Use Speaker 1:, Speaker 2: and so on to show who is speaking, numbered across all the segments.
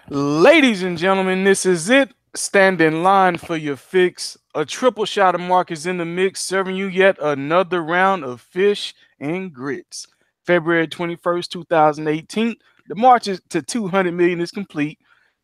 Speaker 1: Ladies and gentlemen, this is it. Stand in line for your fix. A triple shot of Marcus in the mix, serving you yet another round of fish and grits. February 21st, 2018. The march to 200 million is complete.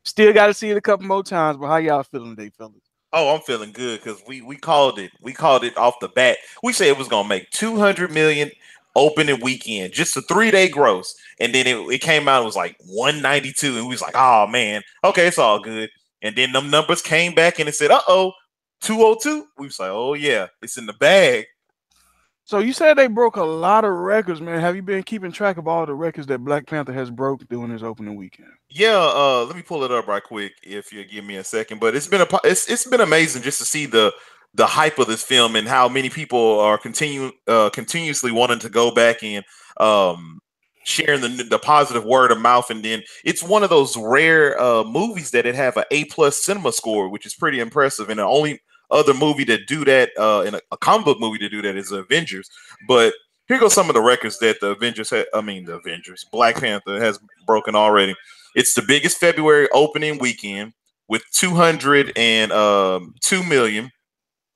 Speaker 1: Still got to see it a couple more times, but how y'all feeling today, fellas?
Speaker 2: Oh, I'm feeling good because we called it. We called it off the bat. We said it was gonna make 200 million opening weekend, just a 3 day gross, and then it came out. It was like 192, and we was like, oh man, okay, it's all good. And then them numbers came back and it said, 202. We was like, oh yeah, it's in the bag.
Speaker 1: So you said they broke a lot of records, man. Have you been keeping track of all the records that Black Panther has broke during his opening weekend?
Speaker 2: Yeah, let me pull it up right quick if you give me a second. But it's been amazing just to see the hype of this film and how many people are continuously wanting to go back and um sharing the positive word of mouth. And then it's one of those rare movies that it have an A+ cinema score, which is pretty impressive. And the only other movie that do that in a comic book movie to do that is Avengers. But here goes some of the records that the Avengers the Avengers Black Panther has broken already. It's the biggest February opening weekend with 202 million.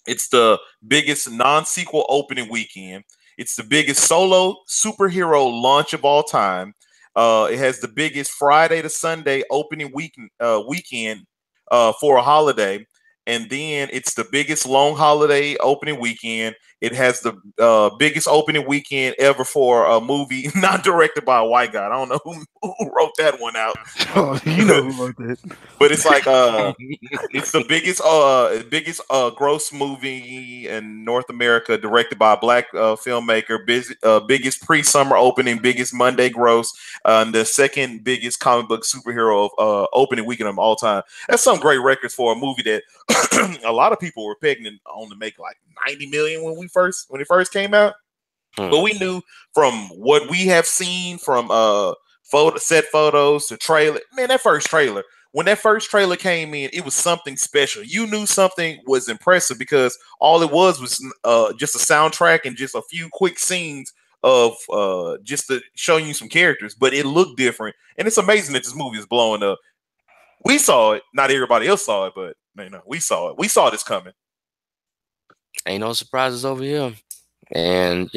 Speaker 2: It's the biggest non-sequel opening weekend. It's the biggest solo superhero launch of all time. It has the biggest Friday to Sunday opening weekend for a holiday, and then it's the biggest long holiday opening weekend. It has the biggest opening weekend ever for a movie not directed by a white guy. I don't know who wrote that one out,
Speaker 1: Oh, you know who wrote that.
Speaker 2: but it's like it's the biggest gross movie in North America, directed by a black filmmaker. Biggest pre-summer opening, biggest Monday gross, and the second biggest comic book superhero opening weekend of all time. That's some great records for a movie that a lot of people were pegging on to make like 90 million when it first came out. But
Speaker 3: Hmm.
Speaker 2: we knew from what we have seen from set photos to trailer. Man, that first trailer. When that first trailer came in, it was something special. You knew something was impressive because all it was just a soundtrack and just a few quick scenes of just to showing you some characters, but it looked different. And it's amazing that this movie is blowing up. We saw it, not everybody else saw it, but we saw it. We saw this coming.
Speaker 3: Ain't no surprises over here. And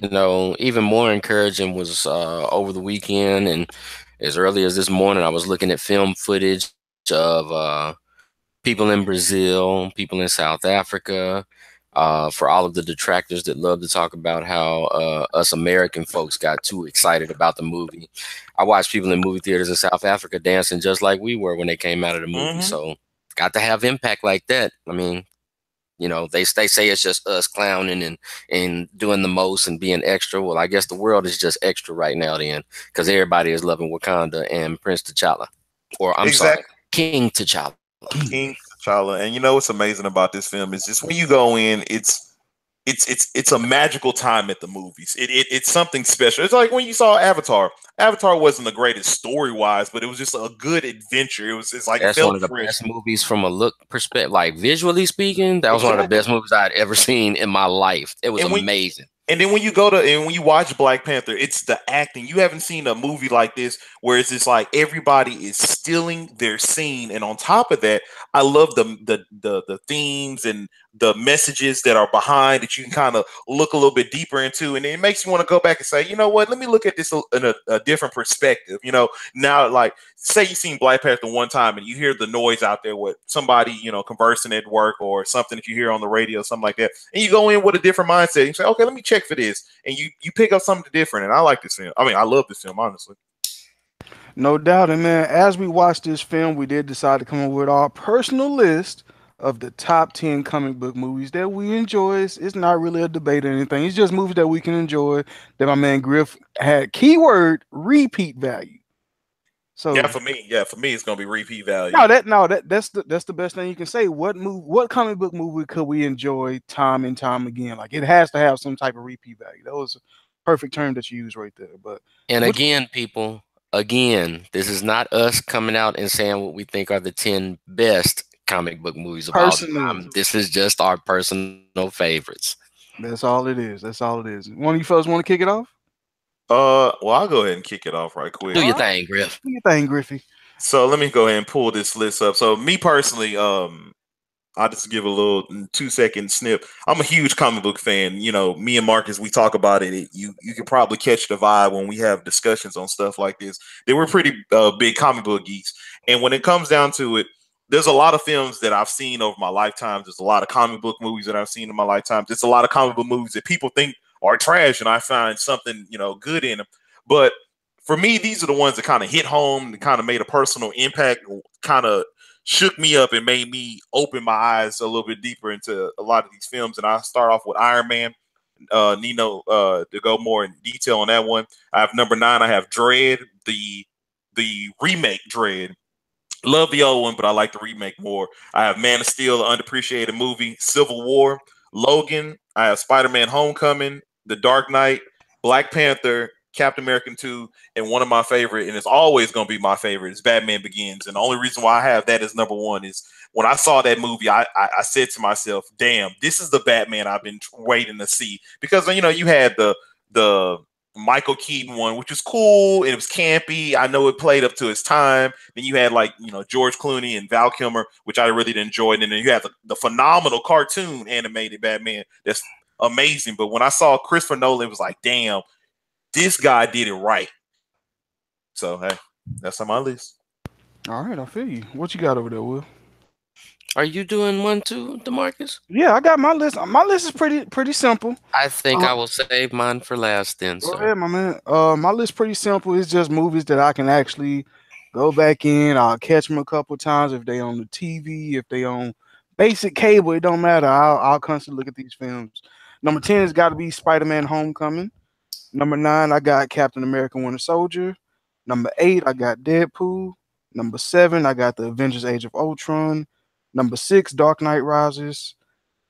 Speaker 3: even more encouraging was over the weekend and as early as this morning, I was looking at film footage of people in Brazil, people in South Africa. For all of the detractors that love to talk about how us American folks got too excited about the movie, I watched people in movie theaters in South Africa dancing just like we were when they came out of the movie.
Speaker 2: Hmm.
Speaker 3: So, got to have impact like that. I mean, they say it's just us clowning and doing the most and being extra. Well, I guess the world is just extra right now then, because everybody is loving Wakanda and Prince T'Challa, or I'm sorry,
Speaker 2: Exactly.
Speaker 3: King T'Challa.
Speaker 2: King T'Challa. And you know what's amazing about this film is just when you go in, it's a magical time at the movies. It's something special. It's like when you saw Avatar. Avatar wasn't the greatest story wise, but it was just a good adventure. It's like
Speaker 3: That's one
Speaker 2: felt
Speaker 3: of the
Speaker 2: fresh.
Speaker 3: best movies from a look perspective, like visually speaking. That was one of the
Speaker 2: Exactly.
Speaker 3: best movies I'd ever seen in my life. It was
Speaker 2: And when
Speaker 3: amazing.
Speaker 2: And then when you watch Black Panther, it's the acting. You haven't seen a movie like this where it's just like everybody is stealing their scene, and on top of that, I love the themes and the messages that are behind that you can kind of look a little bit deeper into, and it makes you want to go back and say, you know what, let me look at this in a different perspective. Now like say you seen Black Panther one time and you hear the noise out there with somebody conversing at work or something that you hear on the radio, something like that, and you go in with a different mindset. And you say, okay, let me check for this, and you pick up something different. And I like this film. I mean, I love this film, honestly.
Speaker 1: No doubt. And man, as we watched this film, we did decide to come up with our personal list of the top 10 comic book movies that we enjoy. It's not really a debate or anything. It's just movies that we can enjoy that my man Griff had keyword repeat value. So
Speaker 2: Yeah, for me, it's gonna be repeat value.
Speaker 1: no, that's the best thing you can say. What comic book movie could we enjoy time and time again? Like it has to have some type of repeat value. That was a perfect term that you used right there. But
Speaker 3: And
Speaker 1: which
Speaker 3: again, people, again, this is not us coming out and saying what we think are the 10 best comic book movies of all
Speaker 1: personal.
Speaker 3: time. This is just our personal favorites.
Speaker 1: That's all it is. That's all it is. One of you fellas want to kick it off?
Speaker 2: Well, I'll go ahead and kick it off right
Speaker 3: Do
Speaker 2: quick.
Speaker 1: All
Speaker 3: your
Speaker 1: right.
Speaker 3: thing, Griff.
Speaker 1: Do your thing, Griffey.
Speaker 2: So let me go ahead and pull this list up. So me personally, I'll just give a little 2-second snip. I'm a huge comic book fan. You know, me and Marcus, we talk about it. You can probably catch the vibe when we have discussions on stuff like this. They were pretty big comic book geeks. And when it comes down to it, there's a lot of films that I've seen over my lifetime. There's a lot of comic book movies that I've seen in my lifetime. There's a lot of comic book movies that people think are trash, and I find something, good in them. But for me, these are the ones that kind of hit home, and kind of made a personal impact, kind of shook me up and made me open my eyes a little bit deeper into a lot of these films. And I start off with Iron Man. Nino, to go more in detail on that one. I have number 9. I have Dread, the remake Dread. Love the old one, but I like the remake more. I have Man of Steel, an underappreciated movie. Civil War, Logan. I have Spider-Man: Homecoming, The Dark Knight, Black Panther, Captain America 2, and one of my favorite, and it's always going to be my favorite, is Batman Begins. And the only reason why I have that as number 1 is when I saw that movie, I said to myself, damn, this is the Batman I've been waiting to see. Because, you had the Michael Keaton one, which was cool, and it was campy. I know it played up to its time. Then you had George Clooney and Val Kilmer, which I really enjoyed. And then you had the phenomenal cartoon animated Batman that's amazing. But when I saw Christopher Nolan, it was like, damn, this guy did it right. So, hey, that's on my list.
Speaker 1: All right, I feel you. What you got over there, Will?
Speaker 3: Are you doing one too, DeMarcus?
Speaker 1: Yeah, I got my list. My list is pretty simple.
Speaker 3: I think I will save mine for last then.
Speaker 1: Go ahead, my man. My list pretty simple. It's just movies that I can actually go back in. I'll catch them a couple times if they on the TV, if they on basic cable. It don't matter. I'll constantly look at these films. Number 10 has got to be Spider-Man: Homecoming. Number 9, I got Captain America: Winter Soldier. Number 8, I got Deadpool. Number 7, I got the Avengers: Age of Ultron. Number 6, Dark Knight Rises.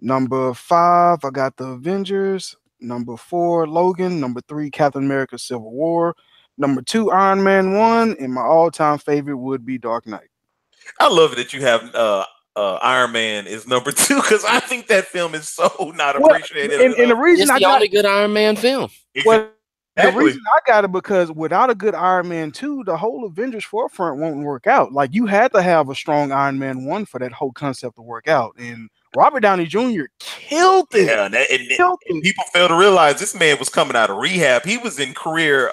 Speaker 1: Number 5, I got the Avengers. Number 4, Logan. Number 3, Captain America: Civil War. Number 2, Iron Man 1. And my all-time favorite would be Dark Knight.
Speaker 2: I love it that you have Iron Man is number 2, because I think that film is so not appreciated.
Speaker 1: And the reason
Speaker 3: it's the only good Iron Man film.
Speaker 1: Well, the reason I got it because without a good Iron Man 2, the whole Avengers forefront won't work out. Like, you had to have a strong Iron Man 1 for that whole concept to work out. And Robert Downey Jr. killed it.
Speaker 2: Yeah, and people fail to realize this man was coming out of rehab. He was in career.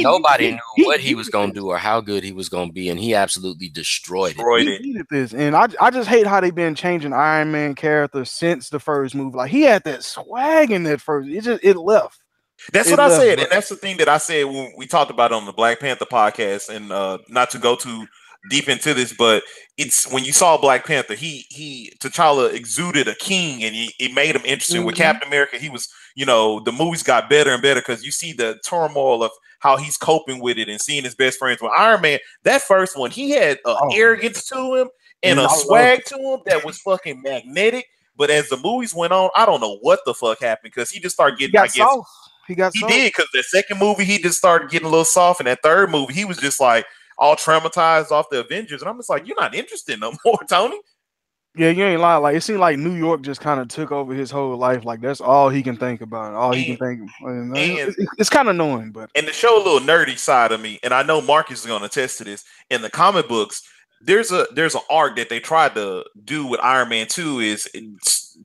Speaker 3: Nobody knew what he was going to do or how good he was going to be, and he absolutely destroyed it.
Speaker 1: He needed this, and I just hate how they've been changing Iron Man character since the first movie. Like, he had that swag in that first. It left.
Speaker 2: That's what I said, and that's the thing that I said when we talked about it on the Black Panther podcast. And not to go too deep into this, but it's when you saw Black Panther, T'Challa exuded a king, and it made him interesting. With Captain America, he was, the movies got better and better because you see the turmoil of how he's coping with it and seeing his best friends. With Iron Man, that first one, he had arrogance to him and a swag to him that was fucking magnetic. But as the movies went on, I don't know what the fuck happened, because he just started getting, He did, because the second movie he just started getting a little soft, and that third movie he was just like all traumatized off the Avengers, and I'm just like, you're not interested no more, Tony.
Speaker 1: Yeah, you ain't lying. Like, it seemed like New York just kind of took over his whole life. Like, that's all he can think about. It's kind of annoying, but
Speaker 2: and to show a little nerdy side of me, and I know Marcus is going to attest to this. In the comic books, there's an arc that they tried to do with Iron Man 2. Is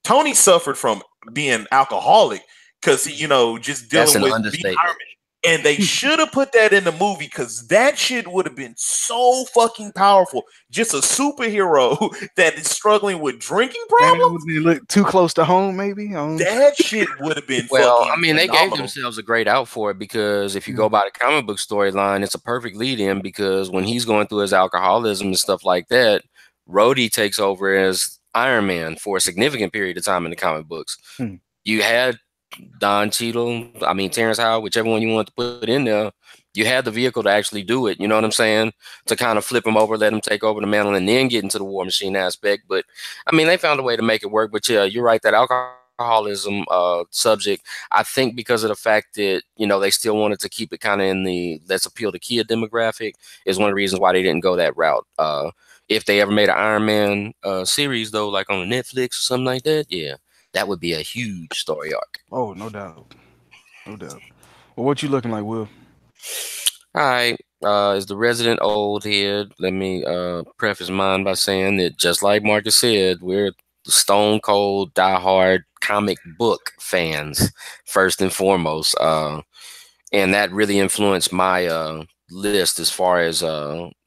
Speaker 2: Tony suffered from being alcoholic. Because, just dealing with being Iron Man. And they should have put that in the movie, because that shit would have been so fucking powerful. Just a superhero that is struggling with drinking problems.
Speaker 1: Maybe look too close to home, maybe.
Speaker 2: That shit would have been
Speaker 3: they gave themselves a great out for it, because if you go by the comic book storyline, it's a perfect lead-in, because when he's going through his alcoholism and stuff like that, Rhodey takes over as Iron Man for a significant period of time in the comic books. You had Don Cheadle, Terrence Howard, whichever one you want to put in there, you had the vehicle to actually do it. You know what I'm saying? To kind of flip him over, let him take over the mantle, and then get into the War Machine aspect. But they found a way to make it work. But yeah, you're right, that alcoholism subject, I think because of the fact that, they still wanted to keep it kind of in the let's appeal to kid demographic, is one of the reasons why they didn't go that route. If they ever made an Iron Man series, though, like on Netflix or something like that, yeah, that would be a huge story arc.
Speaker 1: Oh, no doubt. No doubt. Well, what you looking like, Will?
Speaker 3: All right. is the resident old head. Let me preface mine by saying that just like Marcus said, we're stone cold, diehard comic book fans first and foremost. And that really influenced my list as far as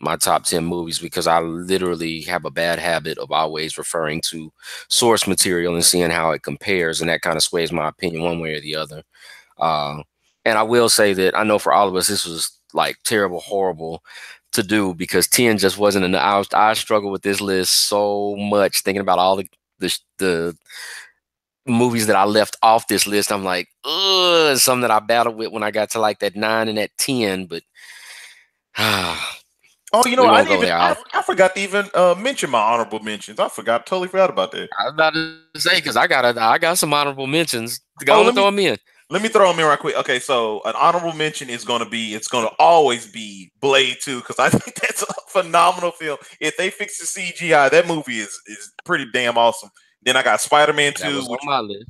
Speaker 3: my top 10 movies, because I literally have a bad habit of always referring to source material and seeing how it compares, and that kind of sways my opinion one way or the other. And I will say that I know for all of us, this was like terrible, horrible to do, because 10 just wasn't enough. I struggled with this list so much, thinking about all the movies that I left off this list. I'm like, ugh, some that I battled with when I got to like that 9 and that 10, but
Speaker 2: oh, you know, I forgot to even mention my honorable mentions. Totally forgot about that.
Speaker 3: I was about to say, because I got some honorable mentions. Go on and throw them in.
Speaker 2: Let me throw them in right quick. Okay, so an honorable mention is going to always be Blade 2, because I think that's a phenomenal film. If they fix the CGI, that movie is pretty damn awesome. Then I got Spider-Man 2,
Speaker 3: on my list.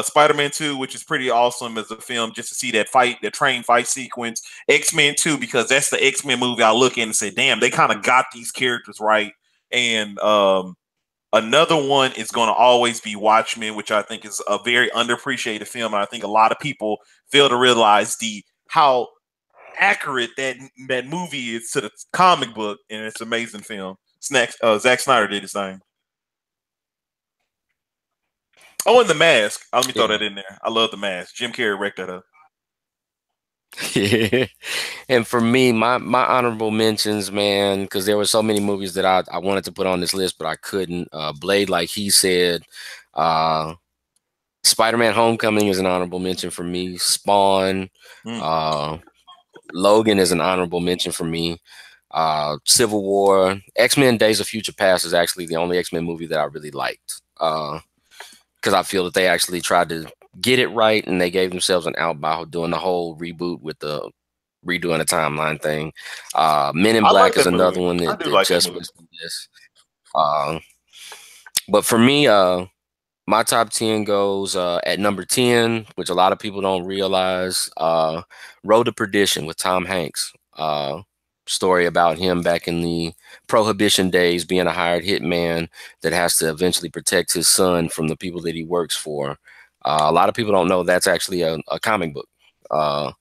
Speaker 2: Spider-Man 2, which is pretty awesome as a film, just to see that train fight sequence. X-Men 2, because that's the X-Men movie I look in and say, damn, they kind of got these characters right. And another one is going to always be Watchmen, which I think is a very underappreciated film. And I think a lot of people fail to realize how accurate that movie is to the comic book, and it's an amazing film. Zack Snyder did his thing. Oh, and The Mask. Let me throw that in there. I love The Mask. Jim Carrey wrecked that up.
Speaker 3: Yeah. And for me, my honorable mentions, man, because there were so many movies that I wanted to put on this list, but I couldn't. Blade, like he said. Spider-Man Homecoming is an honorable mention for me. Spawn. Logan is an honorable mention for me. Civil War. X-Men Days of Future Past is actually the only X-Men movie that I really liked. Because I feel that they actually tried to get it right, and they gave themselves an out by doing the whole reboot with the redoing the timeline thing. Men in Black is another one that just was this. But for me, my top 10 goes at number 10, which a lot of people don't realize. Road to Perdition with Tom Hanks. Story about him back in the Prohibition days, being a hired hitman that has to eventually protect his son from the people that he works for. A lot of people don't know that's actually a comic book. I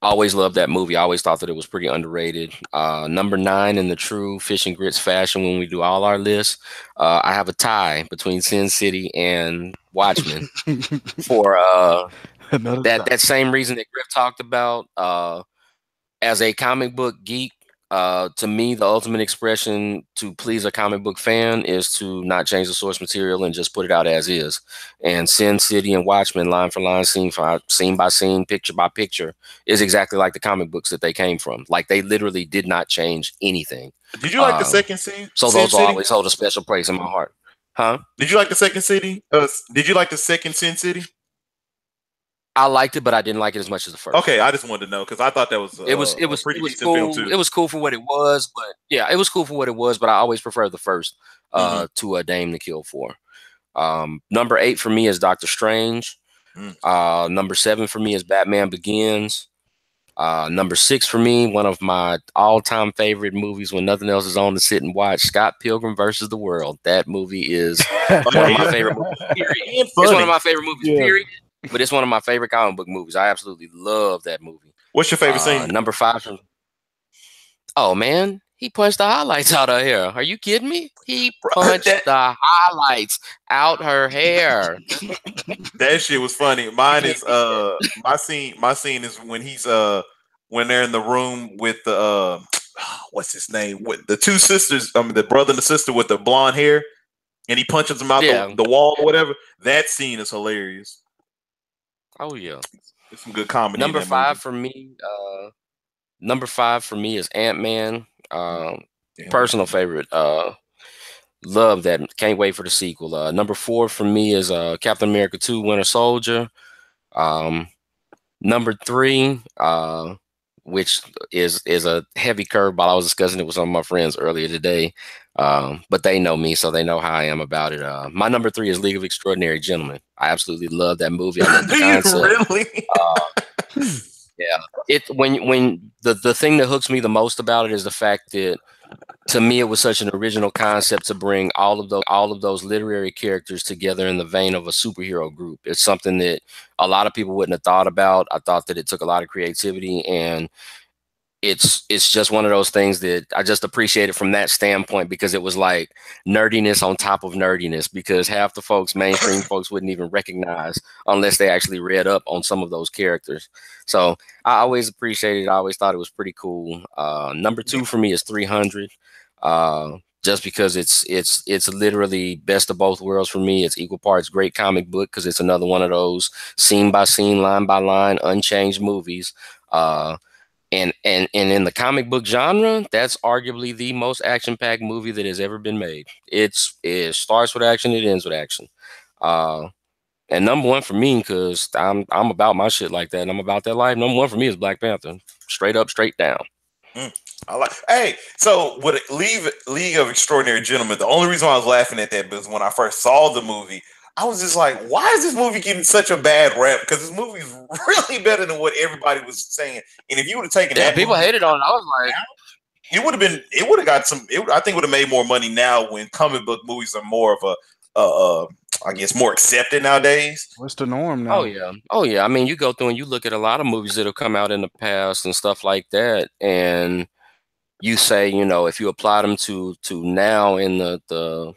Speaker 3: always loved that movie. I always thought that it was pretty underrated. Number 9 in the true Fish and Grits fashion, when we do all our lists, I have a tie between Sin City and Watchmen for that same reason that Griff talked about. As a comic book geek, to me, the ultimate expression to please a comic book fan is to not change the source material and just put it out as is. And Sin City and Watchmen, line for line, scene by scene, picture by picture, is exactly like the comic books that they came from. Like, they literally did not change anything.
Speaker 2: Did you like the second scene?
Speaker 3: So those will always hold a special place in my heart. Huh?
Speaker 2: Did you like the second city? Did you like the second Sin City?
Speaker 3: I liked it, but I didn't like it as much as the first.
Speaker 2: Okay, I just wanted to know, because I thought that was
Speaker 3: it was cool. Film too. It was cool for what it was, but yeah, it was cool for what it was. But I always prefer the first to A Dame to Kill For. Number 8 for me is Doctor Strange. Number 7 for me is Batman Begins. Number 6 for me, one of my all-time favorite movies when nothing else is on to sit and watch, Scott Pilgrim versus the World. That movie is one of my favorite movies. Period. It's one of my favorite movies. Period. But it's one of my favorite comic book movies. I absolutely love that movie.
Speaker 2: What's your favorite scene?
Speaker 3: Number 5. Oh, man. He punched the highlights out of her hair. Are you kidding me? He punched the highlights out her hair.
Speaker 2: That shit was funny. Mine is my scene is when he's when they're in the room with the what's his name? With the two sisters, the brother and the sister with the blonde hair, and he punches them out the wall or whatever. That scene is hilarious.
Speaker 3: Oh yeah,
Speaker 2: it's some good comedy.
Speaker 3: Number 5 for me. Number 5 for me is Ant-Man. Personal favorite. Love that. Can't wait for the sequel. Number 4 for me is Captain America 2: Winter Soldier. Number 3, which is a heavy curveball. I was discussing it with some of my friends earlier today, but they know me, so they know how I am about it. My number 3 is League of Extraordinary Gentlemen. I absolutely love that movie. I love the concept.
Speaker 2: Really?
Speaker 3: Yeah. When the thing that hooks me the most about it is the fact that, to me, it was such an original concept to bring all of those literary characters together in the vein of a superhero group. It's something that a lot of people wouldn't have thought about. I thought that it took a lot of creativity, and it's just one of those things that I just appreciate it from that standpoint, because it was like nerdiness on top of nerdiness, because half the mainstream folks wouldn't even recognize unless they actually read up on some of those characters. So I always appreciated it. I always thought it was pretty cool. Number 2 for me is 300. Just because it's literally best of both worlds for me. It's equal parts great comic book, because it's another one of those scene by scene, line by line, unchanged movies. And in the comic book genre, that's arguably the most action-packed movie that has ever been made. It starts with action, it ends with action. And number 1 for me, because I'm about my shit like that, and I'm about that life. Number 1 for me is Black Panther. Straight up, straight down.
Speaker 2: I like. Hey, so with League of Extraordinary Gentlemen, the only reason why I was laughing at that was when I first saw the movie, I was just like, why is this movie getting such a bad rap? Because this movie is really better than what everybody was saying. And if you would have taken that,
Speaker 3: people hated on it. I was like,
Speaker 2: it would have got some. I think would have made more money now, when comic book movies are more of a I guess more accepted nowadays.
Speaker 1: What's the norm now?
Speaker 3: Oh yeah. I mean, you go through and you look at a lot of movies that have come out in the past and stuff like that, and you say, if you apply them to now in the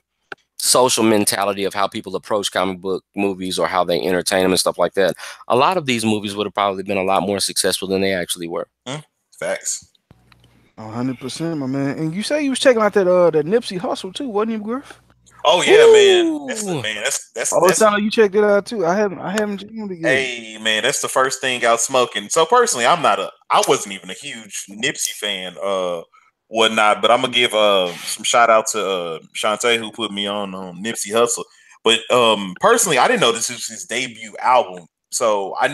Speaker 3: social mentality of how people approach comic book movies or how they entertain them and stuff like that, a lot of these movies would have probably been a lot more successful than they actually were.
Speaker 2: Facts.
Speaker 1: 100%, my man. And you say you was checking out that Nipsey Hussle too, wasn't you, Griff?
Speaker 2: Oh yeah, man. That's
Speaker 1: it sounded like you checked it out too. I haven't jammed it yet.
Speaker 2: Hey man, that's the first thing out smoking. So personally, I wasn't even a huge Nipsey fan, whatnot, but I'm gonna give some shout out to Shantae, who put me on Nipsey Hussle. But personally, I didn't know this was his debut album. So I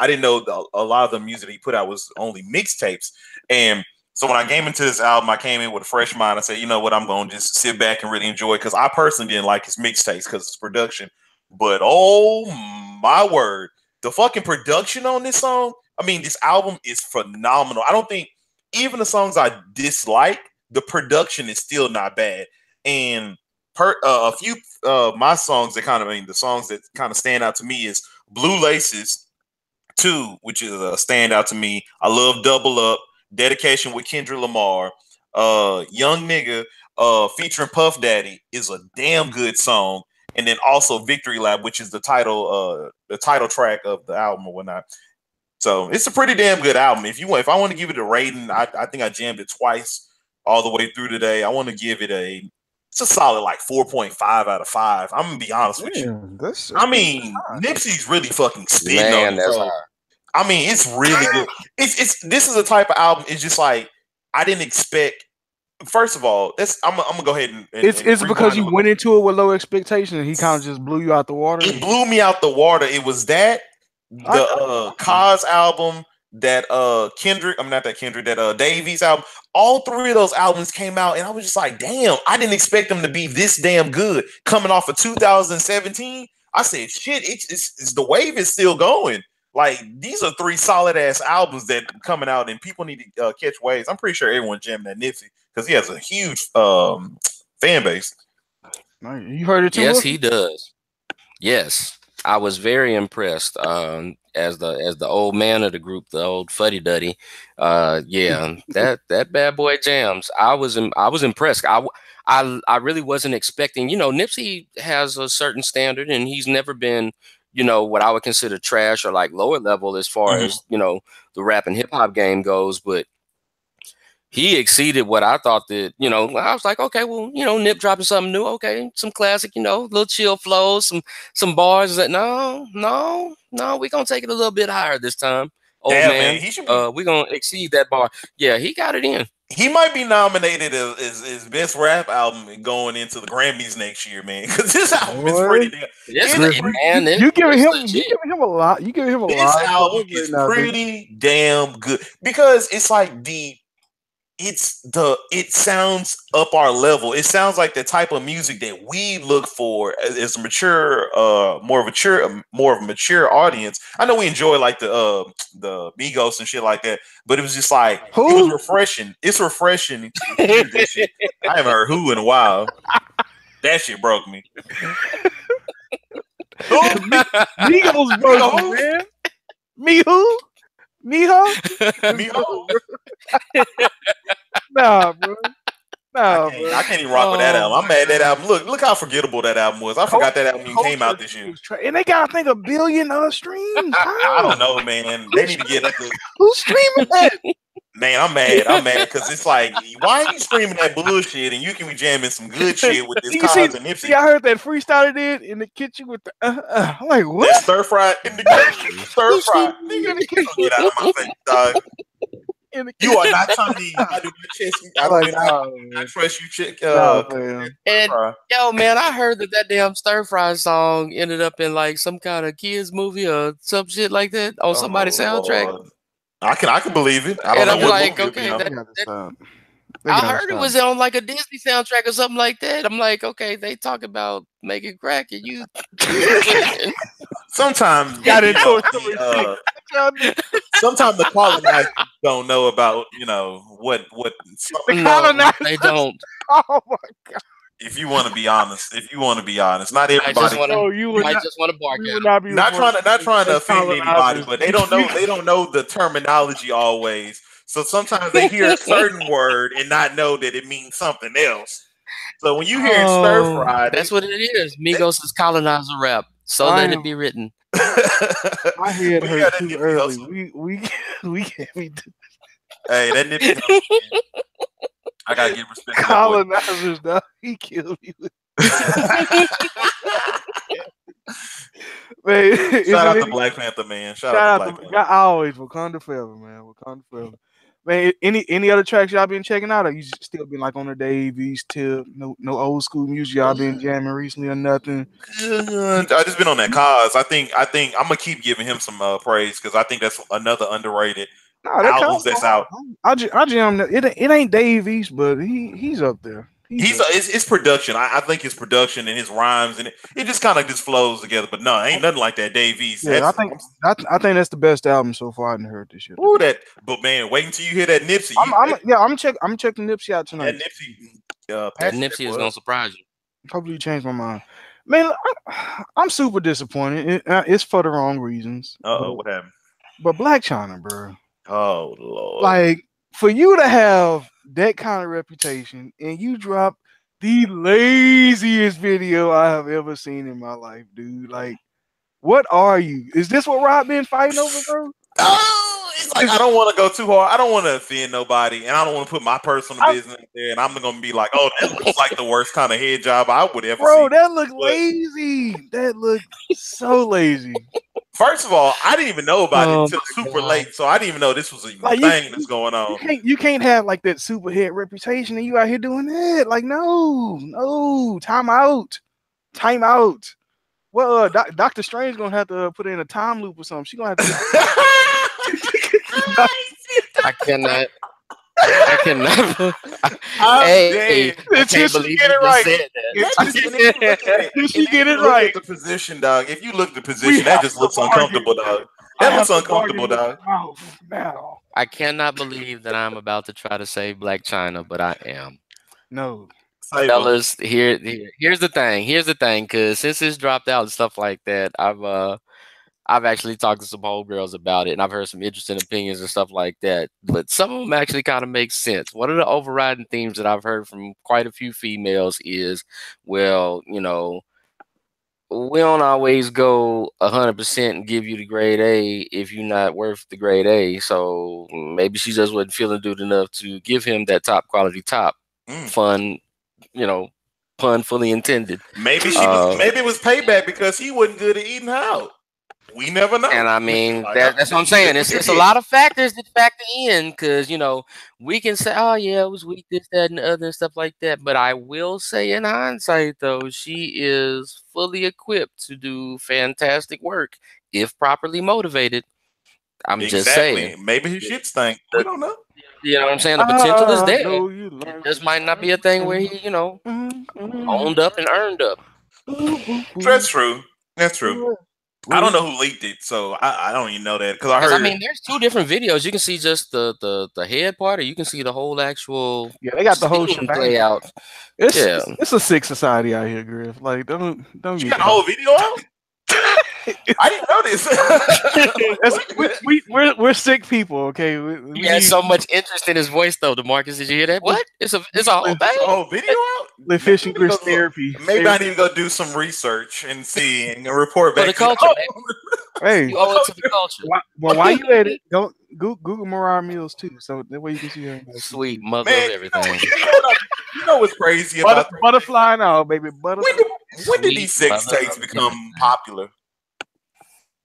Speaker 2: didn't know a lot of the music he put out was only mixtapes. And so when I came into this album, I came in with a fresh mind. I said, you know what, I'm going to just sit back and really enjoy it, because I personally didn't like his mixtapes because it's production. But oh my word, the fucking production on this song, I mean, this album is phenomenal. I don't think even the songs I dislike, the production is still not bad. And a few my songs that the songs that kind of stand out to me is Blue Laces 2, which is a standout to me. I love Double Up. Dedication with Kendrick Lamar, Young Nigga, featuring Puff Daddy is a damn good song, and then also Victory Lap, which is the title track of the album or whatnot. So it's a pretty damn good album. If I want to give it a rating, I think I jammed it twice all the way through today. I want to give it it's a solid like 4.5 out of 5. I'm gonna be honest with you. Nipsey's really fucking spitting on it. So, I mean, it's really good. This is a type of album. It's just like I didn't expect. First of all, I'm gonna go ahead and
Speaker 1: it's because you went into it with low expectations, and he kind of just blew you out the water.
Speaker 2: It blew me out the water. It was that the Cos album, that that Davies album. All 3 of those albums came out, and I was just like, damn, I didn't expect them to be this damn good coming off of 2017. I said, shit, it's the wave is still going. Like, these are 3 solid ass albums that are coming out, and people need to catch waves. I'm pretty sure everyone jamming that Nipsey because he has a huge fan base.
Speaker 1: You heard it too?
Speaker 3: Yes, he does. Yes, I was very impressed. As the old man of the group, the old fuddy duddy. Yeah, that bad boy jams. I was impressed. I really wasn't expecting. Nipsey has a certain standard, and he's never been, what I would consider trash or like lower level as far as, the rap and hip hop game goes. But he exceeded what I thought that, I was like, okay, well, Nip dropping something new. Okay. Some classic, little chill flows, some bars that no, we're going to take it a little bit higher this time. Old man, we're going to exceed that bar. Yeah. He got it in.
Speaker 2: He might be nominated as best rap album going into the Grammys next year, man. Because this album is pretty damn.
Speaker 1: You giving him a lot. You giving him a lot.
Speaker 2: This album is pretty damn good because it's like it sounds up our level. It sounds like the type of music that we look for as a mature, more of a mature audience. I know we enjoy like the Migos and shit like that, but it was just like it was refreshing. It's refreshing to hear this shit. I haven't heard Who in a while. That shit broke me.
Speaker 1: Migos broke me, man. Me who? Miho? Nah, bro.
Speaker 2: I can't even rock with that album. I'm mad at that album. Look how forgettable that album was. I forgot that album even came out this year.
Speaker 1: And they got, I think, 1 billion streams.
Speaker 2: I don't know, man. They need to get like
Speaker 1: who's streaming that?
Speaker 2: Man, I'm mad because it's like, why are you screaming that bullshit and you can be jamming some good shit with this Cozz and Nipsey?
Speaker 1: See, I heard that freestyle did in the kitchen with the I'm like, what?
Speaker 2: That stir fry in the kitchen. Stir fry. Nigga, get out of my face, dog. You are not telling me I do my chest. I trust you, chick.
Speaker 3: And yo, man, I heard that damn stir fry song ended up in like some kind of kids movie or some shit like that on somebody's soundtrack.
Speaker 2: Lord. I can believe it. I don't know what like, okay,
Speaker 3: I heard it was on like a Disney soundtrack or something like that. I'm like, okay, they talk about making crack and you.
Speaker 2: Sometimes sometimes the colonizers don't know about what
Speaker 1: the colonizers.
Speaker 3: They don't.
Speaker 1: Oh my god.
Speaker 2: If you want to be honest, not everybody.
Speaker 3: I just want to bark at them.
Speaker 2: Not trying to offend anybody, but they don't know the terminology always. So sometimes they hear a certain word and not know that it means something else. So when you hear stir fry,
Speaker 3: that's what it is. Migos is colonizer rap. So let it be written.
Speaker 1: My head hurt too early. We can't be.
Speaker 2: Hey, that Nipsey. I gotta give respect.
Speaker 1: Colonizers, dog. He killed me. Man,
Speaker 2: shout out to Black Panther, man. Shout out to Black Panther.
Speaker 1: I always Wakanda forever, man. Wakanda forever. Man, any other tracks y'all been checking out, or you still been like on the Dave East tip? No old school music y'all been jamming recently or nothing?
Speaker 2: I just been on that Cozz. I think I'm gonna keep giving him some praise because I think that's another underrated albums that's out.
Speaker 1: I jam it ain't Dave East, but he's up there.
Speaker 2: It's production. I think his production and his rhymes and it just kind of just flows together. But no, ain't nothing like that Dave East.
Speaker 1: Yeah, I think that's the best album so far. I didn't heard this shit.
Speaker 2: Ooh, but man, wait until you hear that Nipsey.
Speaker 1: I'm checking Nipsey out tonight.
Speaker 2: That
Speaker 3: Nipsey is gonna surprise you.
Speaker 1: Probably change my mind. Man, I'm super disappointed. It's for the wrong reasons.
Speaker 2: What happened?
Speaker 1: But Blac Chyna, bro.
Speaker 2: Oh Lord!
Speaker 1: Like for you to have that kind of reputation and you drop the laziest video I have ever seen in my life, dude. Like, what are you? Is this what Rob been fighting over, bro?
Speaker 2: It's like I don't want to go too hard. I don't want to offend nobody, and I don't want to put my personal business there. And I'm gonna be like, "Oh, that looks like the worst kind of head job I would ever see."
Speaker 1: Bro, that looked lazy. That looked so lazy.
Speaker 2: First of all, I didn't even know about it until super late, so I didn't even know this was a thing that's going on.
Speaker 1: You can't have like that super head reputation, and you out here doing that. Like, no, time out. Well, Dr. Strange gonna have to put in a time loop or something. She gonna have to.
Speaker 3: I cannot. Hey, I can't believe you just said that.
Speaker 1: Did she get it right?
Speaker 2: The position, dog. If you look at the position, that just looks uncomfortable, dog. That looks uncomfortable, dog.
Speaker 1: Now.
Speaker 3: I cannot believe that I'm about to try to save Blac Chyna, but I am.
Speaker 1: No.
Speaker 3: Fellas, here's the thing, because since it's dropped out and stuff like that, I've actually talked to some homegirls about it, and I've heard some interesting opinions and stuff like that. But some of them actually kind of make sense. One of the overriding themes that I've heard from quite a few females is, well, we don't always go 100% and give you the grade A if you're not worth the grade A. So maybe she just wasn't feeling good enough to give him that top quality fun, pun fully intended.
Speaker 2: Maybe it was payback because he wasn't good at eating out. We never know.
Speaker 3: And I mean, that's what I'm saying. It's a lot of factors that factor in because, we can say, oh, yeah, it was weak, this, that, and the other and stuff like that. But I will say in hindsight, though, she is fully equipped to do fantastic work if properly motivated. I'm just saying.
Speaker 2: Maybe his shit stink. We don't know.
Speaker 3: You know what I'm saying? The potential is there.
Speaker 1: know you like
Speaker 3: This might not be a thing where he, owned up and earned up.
Speaker 2: That's true. That's true. I don't know who leaked it, so I don't even know that because I heard.
Speaker 3: I mean, there's two different videos. You can see just the head part, or you can see the whole actual.
Speaker 1: Yeah, they got the whole
Speaker 3: scene play out.
Speaker 1: It's a sick society out here, Griff. Like, don't.
Speaker 2: You got the whole video out? I didn't know this.
Speaker 1: we're sick people, okay?
Speaker 3: He had so much interest in his voice, though. DeMarcus, did you hear that? What? It's a whole thing.
Speaker 2: A whole video out?
Speaker 1: The fishing Griff therapy.
Speaker 2: Maybe I need to go do some research and see and report back.
Speaker 3: For the culture,
Speaker 1: hey,
Speaker 3: you owe it to the culture.
Speaker 1: While you at it, go Google Mariah Mills too, so that way you can see her.
Speaker 3: Sweet mother of everything.
Speaker 2: You know what's crazy about
Speaker 1: butterfly and all, baby. Butterfly.
Speaker 2: When did these sex tapes become popular?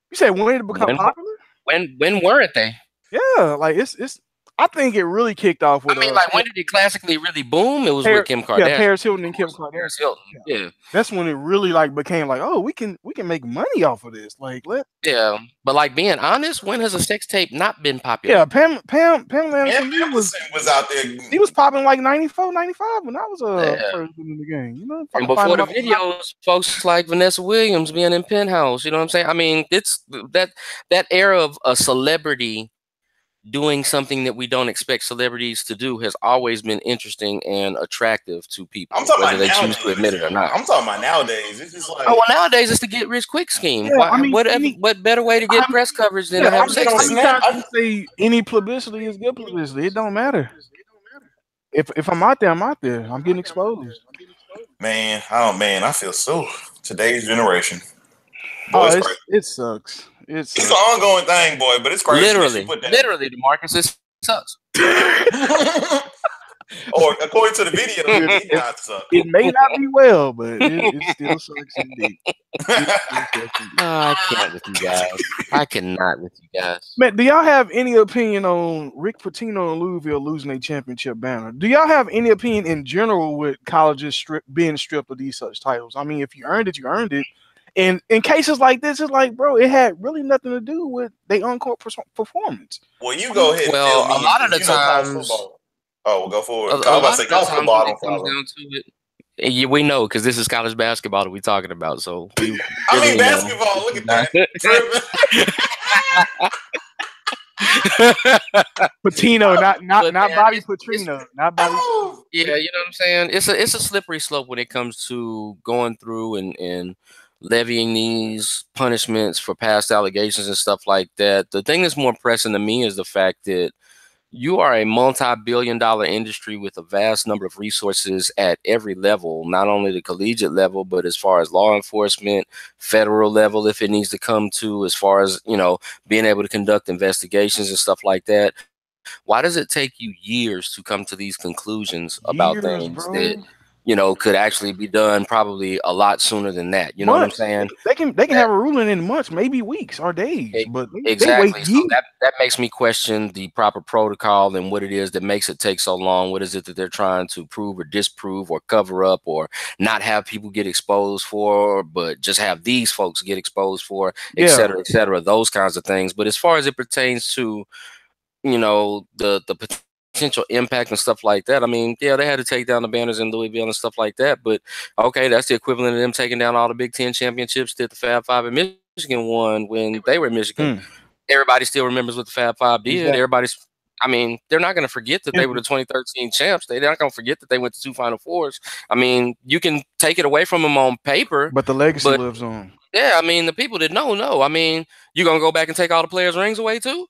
Speaker 1: You say when did it become popular?
Speaker 3: When weren't they?
Speaker 1: Yeah, like it's. I think it really kicked off with.
Speaker 3: I mean, like when did it classically really boom? It was with Kim Kardashian.
Speaker 1: Yeah, Paris Hilton and Kim Kardashian.
Speaker 3: Paris Hilton. Yeah,
Speaker 1: that's when it really like became like, oh, we can make money off of this. Like,
Speaker 3: yeah, but like being honest, when has a sex tape not been popular?
Speaker 1: Yeah, Pam Anderson
Speaker 2: was out there.
Speaker 1: He was popping like 94, 95 when I was first in the game. You know,
Speaker 3: and before the videos, folks like Vanessa Williams being in Penthouse. You know what I'm saying? I mean, it's that era of a celebrity doing something that we don't expect celebrities to do has always been interesting and attractive to people, whether they choose to admit it or not.
Speaker 2: I'm talking about nowadays. It's just like,
Speaker 3: nowadays it's the get rich quick scheme.
Speaker 1: Yeah,
Speaker 3: what better way to get press coverage than to have sex tapes?
Speaker 1: I say any publicity is good publicity. It don't matter. If I'm out there, I'm out there. I'm getting exposed.
Speaker 2: Man, I feel so. Today's generation.
Speaker 1: Boy, it sucks. It's
Speaker 2: an ongoing thing, boy, but it's crazy.
Speaker 3: Literally, DeMarcus, it sucks.
Speaker 2: Or according to the video, it did not suck.
Speaker 1: It may not be well, but it still sucks indeed.
Speaker 3: I can't with you guys. I cannot with you guys.
Speaker 1: Man, do y'all have any opinion on Rick Pitino and Louisville losing a championship banner? Do y'all have any opinion in general with colleges being stripped of these such titles? I mean, if you earned it, you earned it. And in cases like this, it's like, bro, it had really nothing to do with their on-court performance.
Speaker 2: Well, you go ahead.
Speaker 3: Well, a lot of the times.
Speaker 2: We'll go forward.
Speaker 3: I was about to say college football. It comes down to it. Yeah, we know because this is college basketball that we're talking about. So
Speaker 2: basketball. Look at that.
Speaker 1: Pitino, not Bobby Petrino, not Bobby.
Speaker 3: Yeah, you know what I'm saying. It's a slippery slope when it comes to going through and levying these punishments for past allegations and stuff like that. The thing that's more pressing to me is the fact that you are a multi-billion-dollar industry with a vast number of resources at every level, not only the collegiate level, but as far as law enforcement, federal level, if it needs to come to, as far as, being able to conduct investigations and stuff like that. Why does it take you years to come to these conclusions about things that could actually be done probably a lot sooner than that? You know what I'm saying?
Speaker 1: They can have a ruling in months, maybe weeks or days. But
Speaker 3: exactly. So that makes me question the proper protocol and what it is that makes it take so long. What is it that they're trying to prove or disprove or cover up or not have people get exposed for, but just have these folks get exposed for, et cetera, those kinds of things. But as far as it pertains to, the potential impact and stuff like that. I mean, yeah, they had to take down the banners in Louisville and stuff like that, but okay, that's the equivalent of them taking down all the Big Ten championships that the Fab Five in Michigan won when they were in Michigan. Everybody still remembers what the Fab Five did. Exactly. They're not going to forget that they were the 2013 champs. They're not going to forget that they went to 2 Final Fours. I mean, you can take it away from them on paper,
Speaker 1: but the legacy lives on.
Speaker 3: Yeah, I mean, the people that know. I mean, you're going to go back and take all the players' rings away too?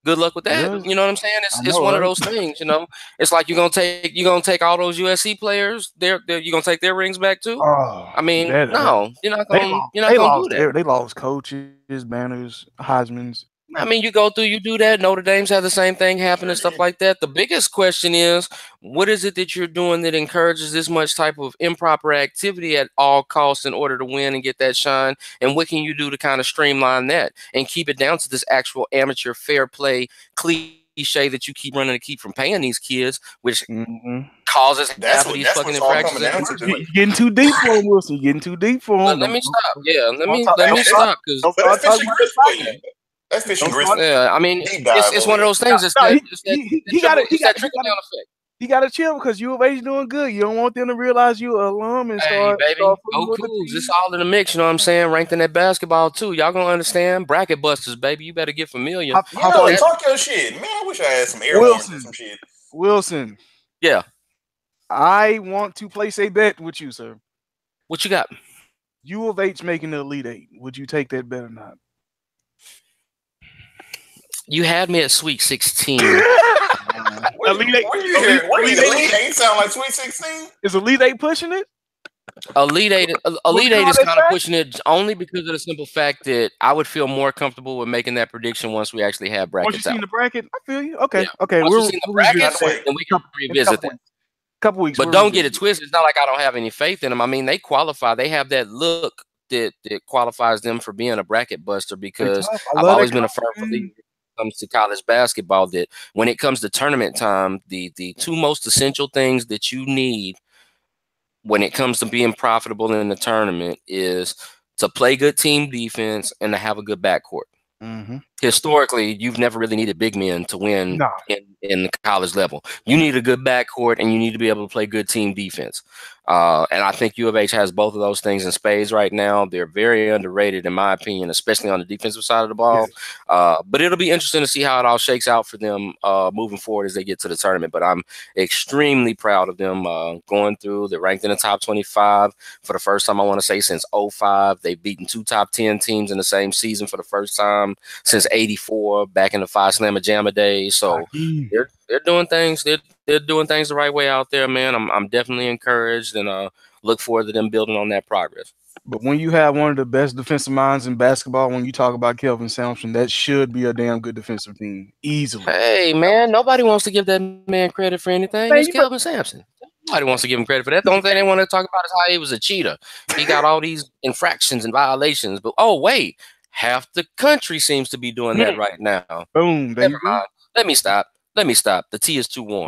Speaker 3: Good luck with that. Yeah. You know what I'm saying? It's one of those things, It's like you're gonna take all those USC players, you're gonna take their rings back too.
Speaker 1: Oh,
Speaker 3: I mean, no, you're not gonna do that.
Speaker 1: They lost coaches, banners, Heisman's.
Speaker 3: I mean, you do that. Notre Dame's had the same thing happen and stuff like that. The biggest question is, what is it that you're doing that encourages this much type of improper activity at all costs in order to win and get that shine? And what can you do to kind of streamline that and keep it down to this actual amateur fair play cliche that you keep running to keep from paying these kids, which causes half of these fucking infractions.
Speaker 1: You're getting too deep for him, Wilson. You're getting too deep for him.
Speaker 3: Let me stop. Yeah, let me stop because
Speaker 2: That fishing grits.
Speaker 3: Yeah, I mean,
Speaker 2: Deep dive
Speaker 3: it's
Speaker 2: over
Speaker 3: one of those things. It's
Speaker 1: No,
Speaker 3: that
Speaker 1: he got
Speaker 3: trickle down effect.
Speaker 1: he got to chill because U of H doing good. You don't want them to realize you an alum and
Speaker 3: Hey,
Speaker 1: start
Speaker 3: baby,
Speaker 1: fooling
Speaker 3: go
Speaker 1: with the
Speaker 3: Cougs.
Speaker 1: team.
Speaker 3: It's all in the mix. You know what I'm saying? Ranked in that basketball too. Y'all gonna understand bracket busters, baby. You better get familiar.
Speaker 2: Talk your shit, man. I wish I had some air horns or some shit.
Speaker 1: Wilson.
Speaker 3: Yeah.
Speaker 1: I want to place a bet with you, sir.
Speaker 3: What you got?
Speaker 1: U of H making the Elite Eight. Would you take that bet or not?
Speaker 3: You had me at Sweet 16.
Speaker 2: Elite Eight sound like Sweet 16?
Speaker 1: Is Elite Eight pushing it?
Speaker 3: Elite Eight is kind of pushing it only because of the simple fact that I would feel more comfortable with making that prediction once we actually have brackets.
Speaker 1: Once you seen the bracket, I feel you. Okay, okay.
Speaker 3: Once we've seen the brackets, then we can revisit that.
Speaker 1: Couple weeks.
Speaker 3: But don't get it twisted. It's not like I don't have any faith in them. I mean, they qualify. They have that look that qualifies them for being a bracket buster because I've always been a firm believer when it comes to college basketball that when it comes to tournament time, the two most essential things that you need when it comes to being profitable in the tournament is to play good team defense and to have a good backcourt.
Speaker 1: Mm-hmm.
Speaker 3: Historically, you've never really needed big men to win in the college level. You need a good backcourt and you need to be able to play good team defense. And I think U of H has both of those things in spades right now. They're very underrated, in my opinion, especially on the defensive side of the ball. But it'll be interesting to see how it all shakes out for them moving forward as they get to the tournament. But I'm extremely proud of them going through. They're ranked in the top 25 for the first time, I want to say, since 2005. They've beaten 2 top 10 teams in the same season for the first time since 84, back in the Phi Slamma Jamma days. So they're doing things. They're doing things the right way out there, man. I'm definitely encouraged and look forward to them building on that progress.
Speaker 1: But when you have one of the best defensive minds in basketball, when you talk about Kelvin Sampson, that should be a damn good defensive team, easily.
Speaker 3: Hey, man, nobody wants to give that man credit for anything. It's Kelvin Sampson. Nobody wants to give him credit for that. The only thing they want to talk about is how he was a cheater. He got all these infractions and violations. But, oh, wait, half the country seems to be doing that right now.
Speaker 1: Boom.
Speaker 3: Never mind. Let me stop. The tea is too warm.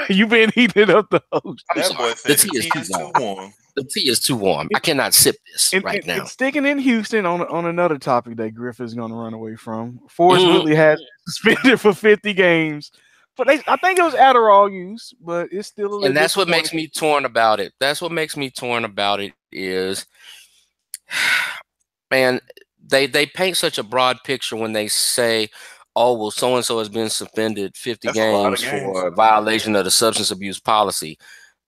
Speaker 1: You've been heating up the host.
Speaker 3: The tea is too warm. The tea is too warm. I cannot sip this right now.
Speaker 1: Sticking in Houston on another topic that Griff is going to run away from. Forrest Whitley has suspended for 50 games. But I think it was Adderall use, but it's still a little.
Speaker 3: And that's what makes me torn about it. Is, man, they paint such a broad picture when they say, oh, well, so-and-so has been suspended 50 games for a violation of the substance abuse policy.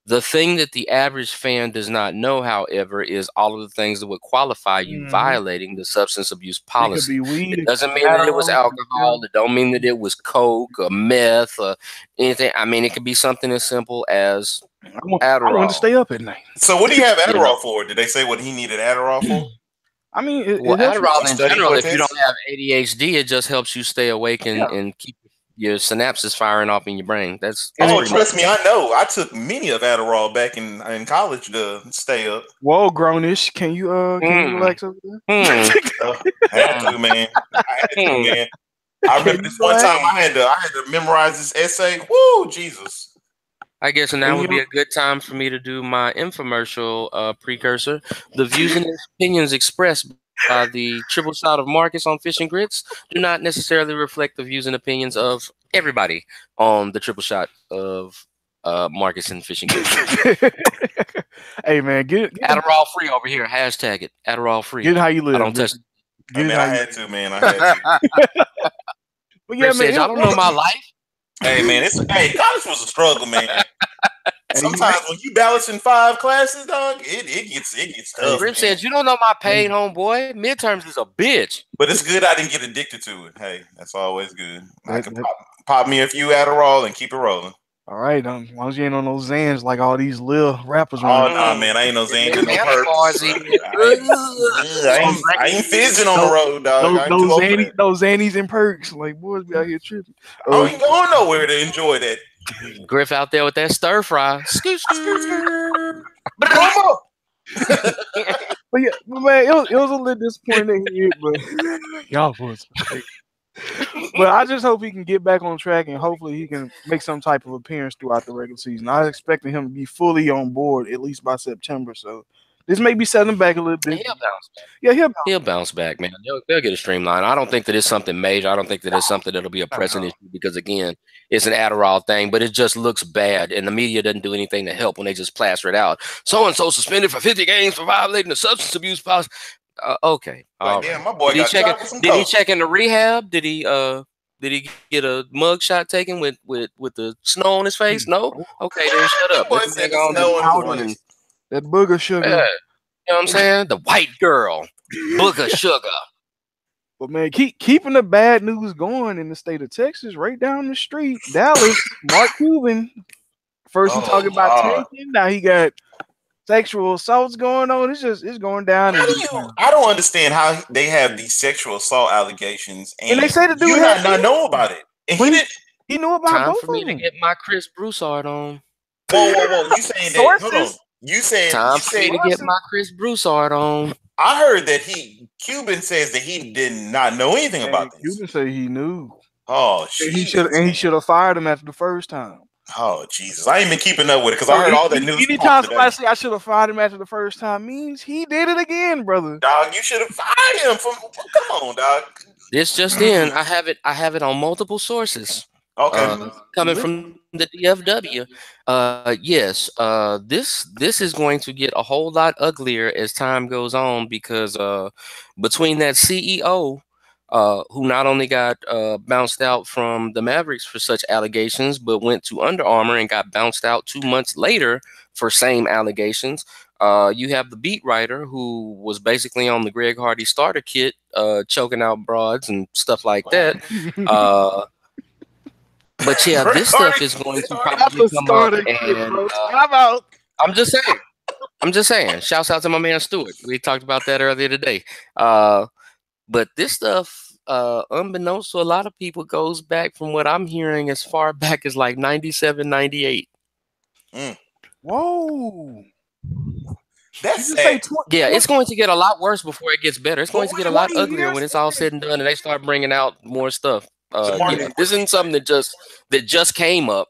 Speaker 3: The thing that the average fan does not know, however, is all of the things that would qualify you violating the substance abuse policy. It doesn't mean that it was alcohol. It don't mean that it was coke or meth or anything. I mean, it could be something as simple as Adderall.
Speaker 1: I want to stay up at night.
Speaker 2: So what do you have Adderall for? Did they say what he needed Adderall for?
Speaker 1: I mean,
Speaker 3: Adderall in general, if you don't have ADHD, it just helps you stay awake and keep your synapses firing off in your brain.
Speaker 2: Trust me, I know. I took many of Adderall back in college to stay up.
Speaker 1: Whoa, grownish. Can you relax over there?
Speaker 2: I had to, man. I remember this one time I had to memorize this essay. Woo, Jesus.
Speaker 3: I guess now would be a good time for me to do my infomercial precursor. The views and opinions expressed by the Triple Shot of Marcus on Fish and Grits do not necessarily reflect the views and opinions of everybody on the Triple Shot of Marcus and Fish and Grits.
Speaker 1: Hey, man, get
Speaker 3: Adderall free over here. Hashtag it. Adderall free.
Speaker 1: Get how you live.
Speaker 3: I don't touch it.
Speaker 2: I had to, man. I had to.
Speaker 1: But yeah, man,
Speaker 3: I don't know my life.
Speaker 2: Hey, man, college was a struggle, man. Sometimes when you balancing 5 classes, dog, it gets tough.
Speaker 3: Griff said, "You don't know my pain, homeboy. Midterms is a bitch."
Speaker 2: But it's good I didn't get addicted to it. Hey, that's always good. I can pop me a few Adderall and keep it rolling.
Speaker 1: All right, as long as you ain't on those Zans like all these little rappers.
Speaker 2: Oh, no, man, I ain't no Zans and no perks. I ain't fizzing on the road, dog.
Speaker 1: Those Xannies and perks. Like, boys be out here tripping.
Speaker 2: I ain't going nowhere to enjoy that.
Speaker 3: Griff out there with that stir fry.
Speaker 1: But yeah, man, it was a little disappointing here, but y'all was. But I just hope he can get back on track and hopefully he can make some type of appearance throughout the regular season. I expected him to be fully on board at least by September, so This may be setting back a little bit.
Speaker 3: He'll bounce back.
Speaker 1: Yeah,
Speaker 3: he'll bounce back, man. They'll get a streamline. I don't think that it's something major. I don't think that it's something that'll be a pressing issue because, again, it's an Adderall thing, but it just looks bad, and the media doesn't do anything to help when they just plaster it out. So-and-so suspended for 50 games for violating the substance abuse policy. Okay.
Speaker 2: Damn, my boy
Speaker 3: did he check into rehab? Did he get a mug shot taken with the snow on his face? No? Okay, then shut up.
Speaker 1: That booger sugar.
Speaker 3: Yeah. You know what I'm saying? The white girl. Booger sugar.
Speaker 1: But man, keeping the bad news going in the state of Texas, right down the street, Dallas, Mark Cuban. First he talking about tanking, now he got sexual assaults going on. It's going down.
Speaker 2: I don't understand how they have these sexual assault allegations, and they say the dude not know about it. And
Speaker 1: he knew about
Speaker 3: time
Speaker 1: both
Speaker 3: for me to get my Chris Broussard on.
Speaker 2: Whoa! You saying that? Hold on. You said
Speaker 3: time for me to get my Chris Broussard on.
Speaker 2: I heard that Cuban says that he did not know anything about this.
Speaker 1: Cuban said he knew.
Speaker 2: Oh shit!
Speaker 1: He should have fired him after the first time.
Speaker 2: Oh Jesus! I ain't been keeping up with it because I heard all that news.
Speaker 1: Anytime somebody say I should have fired him after the first time means he did it again, brother.
Speaker 2: Dog, you should have fired him. Come on, dog.
Speaker 3: This just in, I have it on multiple sources.
Speaker 2: Okay,
Speaker 3: coming from the DFW. Yes, this is going to get a whole lot uglier as time goes on because between that CEO. Who not only got bounced out from the Mavericks for such allegations, but went to Under Armour and got bounced out 2 months later for same allegations. You have the beat writer who was basically on the Greg Hardy starter kit, choking out broads and stuff like that. But yeah, this stuff is going to probably come up. And I'm just saying. Shouts out to my man Stewart. We talked about that earlier today. But this stuff, unbeknownst to a lot of people, goes back from what I'm hearing as far back as like 97, 98.
Speaker 1: Whoa.
Speaker 2: That's
Speaker 3: yeah, it's going to get a lot worse before it gets better. It's going to get a lot uglier when it's all said and done and they start bringing out more stuff. This isn't something that just came up.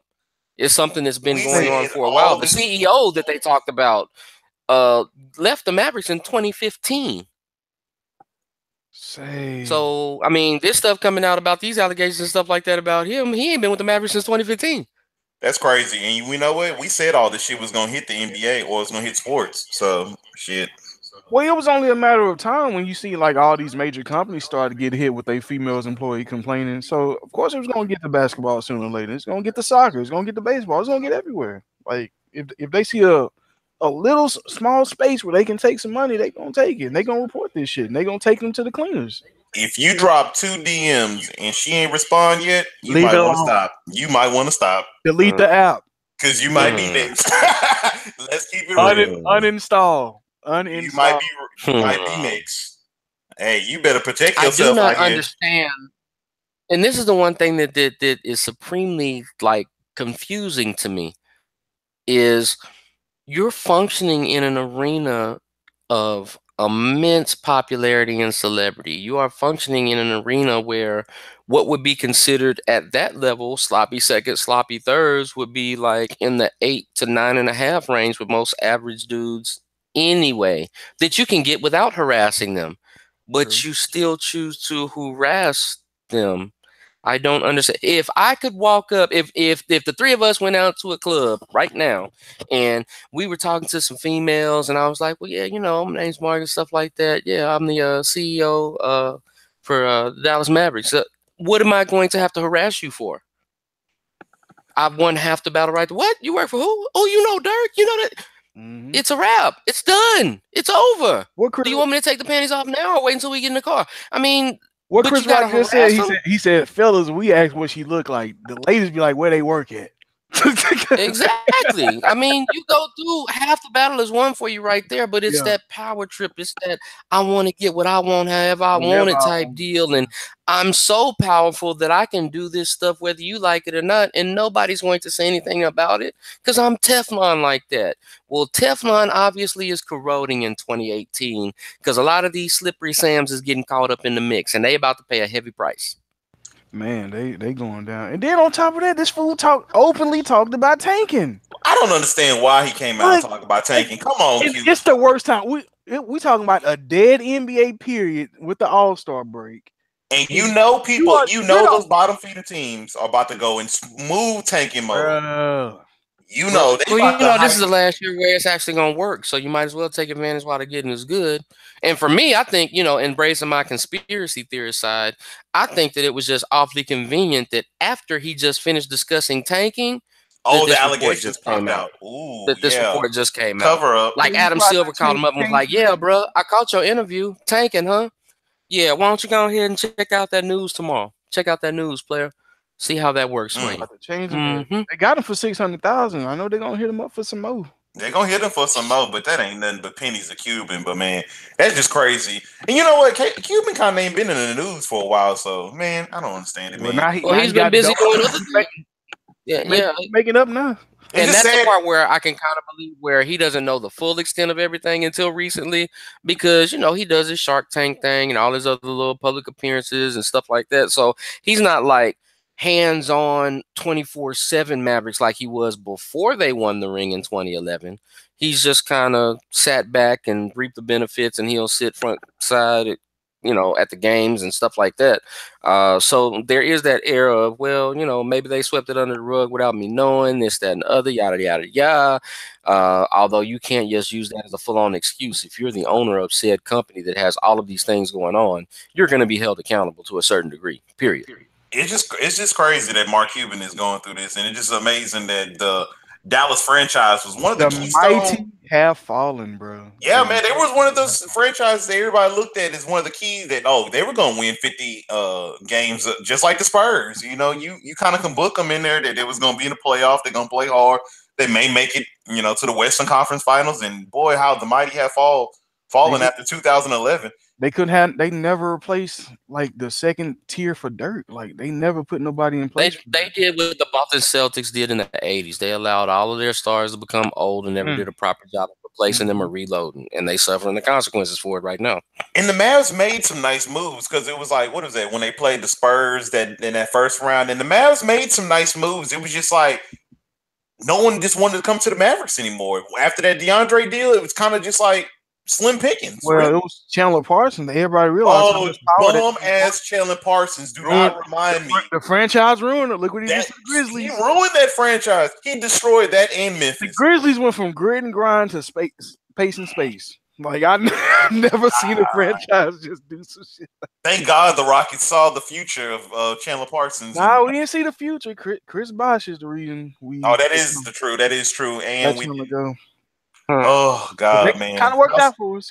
Speaker 3: It's something that's been going on for a while. The CEO that they talked about left the Mavericks in 2015. So, I mean, this stuff coming out about these allegations and stuff like that about him, he ain't been with the Mavericks since 2015.
Speaker 2: That's crazy. And we know what? We said all this shit was going to hit the NBA or it's going to hit sports. So, shit.
Speaker 1: Well, it was only a matter of time when you see like all these major companies start to get hit with their females employee complaining. So, of course, it was going to get the basketball sooner or later. It's going to get the soccer. It's going to get the baseball. It's going to get everywhere. Like, if they see a little small space where they can take some money, they gonna take it. And they gonna report this shit. And they gonna take them to the cleaners.
Speaker 2: If you drop 2 DMs and she ain't respond yet, you might want to stop. You might want to stop.
Speaker 1: Delete the app
Speaker 2: because you might be next. Let's keep it real.
Speaker 1: Uninstall.
Speaker 2: You might be next. Hey, you better protect yourself.
Speaker 3: I do not understand. And this is the one thing that is supremely like confusing to me is. You're functioning in an arena of immense popularity and celebrity. You are functioning in an arena where what would be considered at that level sloppy seconds, sloppy thirds would be like in the 8 to 9.5 range with most average dudes anyway, that you can get without harassing them, but you still choose to harass them. I don't understand. If I could walk up, if the three of us went out to a club right now and we were talking to some females and I was like, well, yeah, you know, my name's Mark and stuff like that. Yeah, I'm the CEO for Dallas Mavericks. What am I going to have to harass you for? I've won half the battle right. What? You work for who? Oh, you know Dirk? You know that? Mm-hmm. It's a wrap. It's done. It's over. Do you want me to take the panties off now or wait until we get in the car? I mean...
Speaker 1: What Chris Rock just said, he said, fellas, we asked what she looked like. The ladies be like, where they work at.
Speaker 3: Exactly. I mean, you go through half the battle is won for you right there, but it's that power trip. It's that I want to get what I want, however I want it type deal. And I'm so powerful that I can do this stuff whether you like it or not, and nobody's going to say anything about it because I'm Teflon like that. Well, Teflon obviously is corroding in 2018 because a lot of these slippery Sams is getting caught up in the mix, and they about to pay a heavy price.
Speaker 1: Man, they going down. And then on top of that, this fool openly talked about tanking.
Speaker 2: I I don't understand why he came out and talking about tanking. Come on, Q.
Speaker 1: It's the worst time. We talking about a dead NBA period with the All-Star break.
Speaker 2: And people, those bottom feeder teams are about to go in smooth tanking mode.
Speaker 3: This is the last year where it's actually going to work. So you might as well take advantage while the getting is good. And for me, I think, embracing my conspiracy theorist side, I think that it was just awfully convenient that after he just finished discussing tanking,
Speaker 2: the allegations popped out.
Speaker 3: This report just came out.
Speaker 2: Cover up.
Speaker 3: Like Adam Silver called him up and was like, yeah, bro, I caught your interview. Tanking, huh? Yeah, why don't you go ahead and check out that news tomorrow? Check out that news, player. See how that works for you.
Speaker 1: They got him for $600,000. I know they're gonna hit him up for some more.
Speaker 2: They're gonna hit him for some more, but that ain't nothing but pennies of Cuban. But man, that's just crazy. And you know what? Cuban kind of ain't been in the news for a while, so man, I don't understand it, man.
Speaker 3: He's been busy doing other things.
Speaker 1: Making up now.
Speaker 3: And that's the part where I can kind of believe where he doesn't know the full extent of everything until recently, because he does his Shark Tank thing and all his other little public appearances and stuff like that. So he's not like hands-on 24/7 Mavericks like he was before they won the ring in 2011. He's just kind of sat back and reaped the benefits, and he'll sit front side at the games and stuff like that. So there is that era of, maybe they swept it under the rug without me knowing this, that, and the other, yada, yada, yada. Although you can't just use that as a full-on excuse. If you're the owner of said company that has all of these things going on, you're going to be held accountable to a certain degree, period.
Speaker 2: It's just crazy that Mark Cuban is going through this, and it's just amazing that the Dallas franchise was one of the
Speaker 1: mighty have fallen, bro.
Speaker 2: Yeah, man, they was one of those franchises that everybody looked at as one of the keys that they were going to win 50 games, just like the Spurs. You kind of can book them in there that they was going to be in the playoff. They're going to play hard. They may make it, to the Western Conference Finals. And boy, how the mighty have fallen after 2011.
Speaker 1: They never replaced like the second tier for Dirk. Like they never put nobody in place.
Speaker 3: They did what the Boston Celtics did in the 80s. They allowed all of their stars to become old and never did a proper job of replacing them or reloading, and they suffering the consequences for it right now.
Speaker 2: And the Mavs made some nice moves, because it was like, what was that, when they played the Spurs that in that first round, and the Mavs made some nice moves. It was just like no one just wanted to come to the Mavericks anymore. After that DeAndre deal, it was kind of just like slim pickings.
Speaker 1: Well, really. It was Chandler Parsons. Everybody realized.
Speaker 2: Bum-ass Chandler Parsons. Do not remind me.
Speaker 1: The franchise ruiner. Look what he did to the Grizzlies.
Speaker 2: He ruined that franchise. He destroyed that in Memphis.
Speaker 1: The Grizzlies went from grit and grind to pace and space. Like I've never seen a franchise just do some shit.
Speaker 2: Thank God the Rockets saw the future of Chandler Parsons.
Speaker 1: No, we didn't see the future. Chris Bosh is the reason we.
Speaker 2: Oh, that is true. That is true. And
Speaker 1: ago.
Speaker 2: Oh God, man!
Speaker 1: Kind of worked out for us.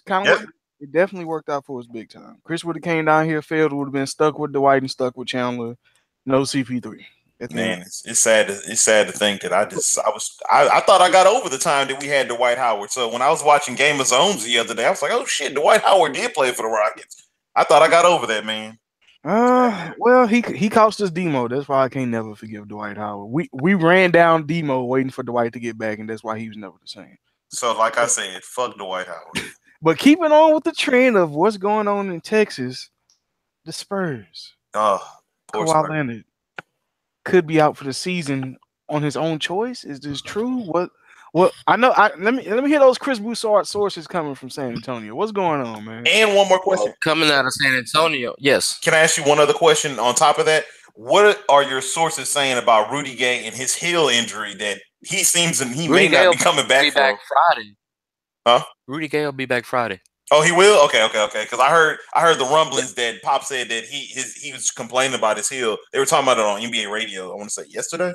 Speaker 1: It definitely worked out for us big time. Chris would have came down here, failed, would have been stuck with Dwight and stuck with Chandler. No CP3.
Speaker 2: Man, it's sad. It's sad to think that I thought I got over the time that we had Dwight Howard. So when I was watching Game of Zones the other day, I was like, oh shit, Dwight Howard did play for the Rockets. I thought I got over that, man.
Speaker 1: Well, he cost us Demo. That's why I can't never forgive Dwight Howard. We ran down Demo waiting for Dwight to get back, and that's why he was never the same.
Speaker 2: So, like I said, fuck Dwight Howard.
Speaker 1: But keeping on with the trend of what's going on in Texas, the Spurs.
Speaker 2: Oh, poor
Speaker 1: Kawhi Leonard could be out for the season on his own choice. Is this true? What I know. Let me hear those Chris Broussard sources coming from San Antonio. What's going on, man?
Speaker 2: And one more question
Speaker 3: coming out of San Antonio. Yes.
Speaker 2: Can I ask you one other question on top of that? What are your sources saying about Rudy Gay and his heel injury that he seems and he may not be coming back for
Speaker 3: Friday?
Speaker 2: Huh?
Speaker 3: Rudy Gay will be back Friday.
Speaker 2: Oh, he will? Okay. Because I heard the rumblings that Pop said that he was complaining about his heel. They were talking about it on NBA radio. I want to say yesterday.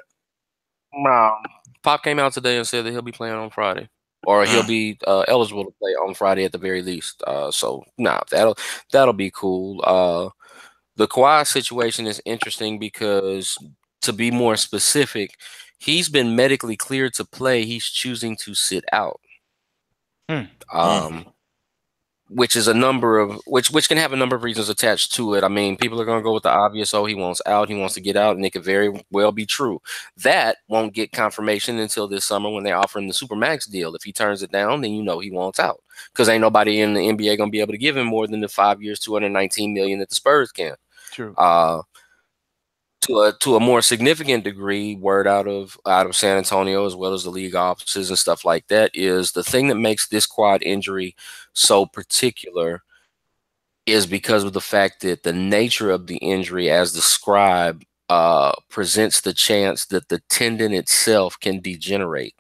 Speaker 3: No, Pop came out today and said that he'll be playing on Friday, or he'll be eligible to play on Friday at the very least. That'll be cool. The Kawhi situation is interesting because, to be more specific, he's been medically cleared to play. He's choosing to sit out. Which is which can have a number of reasons attached to it. I mean, people are going to go with the obvious. Oh, he wants out. He wants to get out, and it could very well be true. That won't get confirmation until this summer when they offer him the Supermax deal. If he turns it down, then he wants out, because ain't nobody in the NBA going to be able to give him more than the 5 years, $219 million that the Spurs can.
Speaker 1: True.
Speaker 3: To to a more significant degree, word out of San Antonio as well as the league offices and stuff like that is the thing that makes this quad injury so particular is because of the fact that the nature of the injury, as described, presents the chance that the tendon itself can degenerate.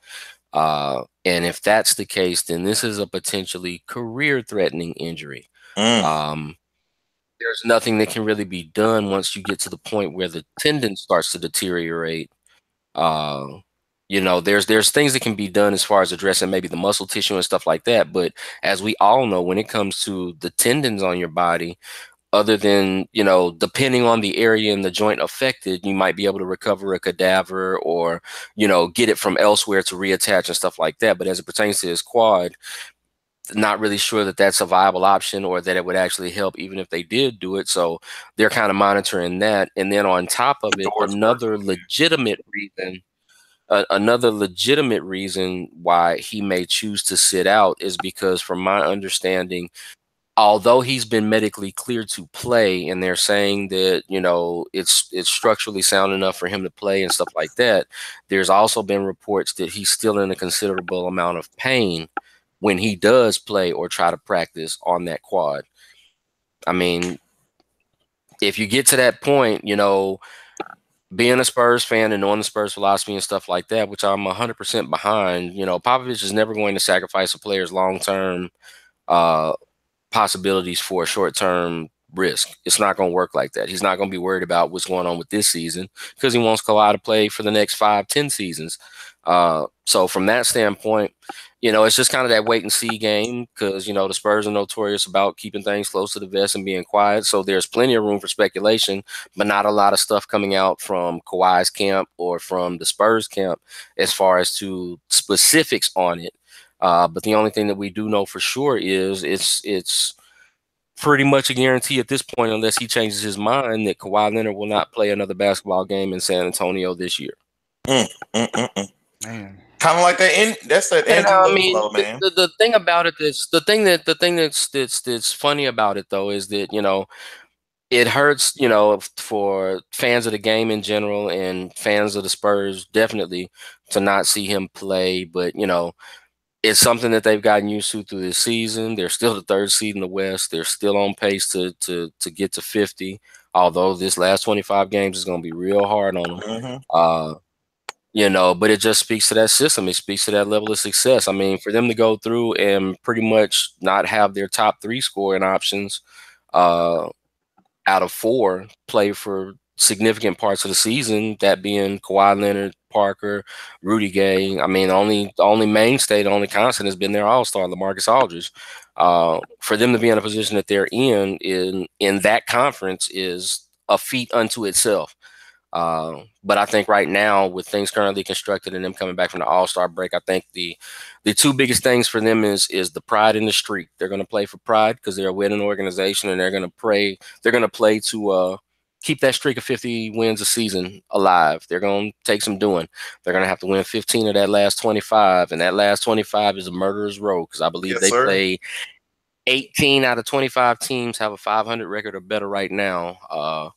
Speaker 3: And if that's the case, then this is a potentially career-threatening injury. There's nothing that can really be done once you get to the point where the tendon starts to deteriorate. There's things that can be done as far as addressing maybe the muscle tissue and stuff like that. But as we all know, when it comes to the tendons on your body, other than, depending on the area and the joint affected, you might be able to recover a cadaver or, get it from elsewhere to reattach and stuff like that. But as it pertains to his quad, not really sure that that's a viable option or that it would actually help even if they did do it. So they're kind of monitoring that. And then on top of it, another legitimate reason why he may choose to sit out is because, from my understanding, although he's been medically cleared to play and they're saying that, it's structurally sound enough for him to play and stuff like that, there's also been reports that he's still in a considerable amount of pain when he does play or try to practice on that quad. I mean, if you get to that point, being a Spurs fan and knowing the Spurs philosophy and stuff like that, which I'm 100% behind, Popovich is never going to sacrifice a player's long-term possibilities for a short-term risk. It's not going to work like that. He's not going to be worried about what's going on with this season because he wants Kawhi to play for the next 5-10 seasons. So from that standpoint, it's just kind of that wait and see game because, the Spurs are notorious about keeping things close to the vest and being quiet. So there's plenty of room for speculation, but not a lot of stuff coming out from Kawhi's camp or from the Spurs camp as far as to specifics on it. But the only thing that we do know for sure is it's pretty much a guarantee at this point, unless he changes his mind, that Kawhi Leonard will not play another basketball game in San Antonio this year.
Speaker 1: Man.
Speaker 2: Kind of like that. That's that. Man.
Speaker 3: The thing about it is the thing that's funny about it though is that it hurts for fans of the game in general and fans of the Spurs definitely to not see him play, but it's something that they've gotten used to through this season. They're still the third seed in the West. They're still on pace to get to 50. Although this last 25 games is going to be real hard on them. But it just speaks to that system. It speaks to that level of success. I mean, for them to go through and pretty much not have their top 3 scoring options out of 4 play for significant parts of the season, that being Kawhi Leonard, Parker, Rudy Gay. I mean, the only mainstay, the only constant has been their all-star, LaMarcus Aldridge. For them to be in a position that they're in that conference is a feat unto itself. But I think right now, with things currently constructed and them coming back from the All-Star break, I think the 2 biggest things for them is the pride and the streak. They're going to play for pride because they're a winning organization, and they're going to play to keep that streak of 50 wins a season alive. They're going to take some doing. They're going to have to win 15 of that last 25, and that last 25 is a murderer's row because I believe they play 18 out of 25 teams have a 500 record or better right now.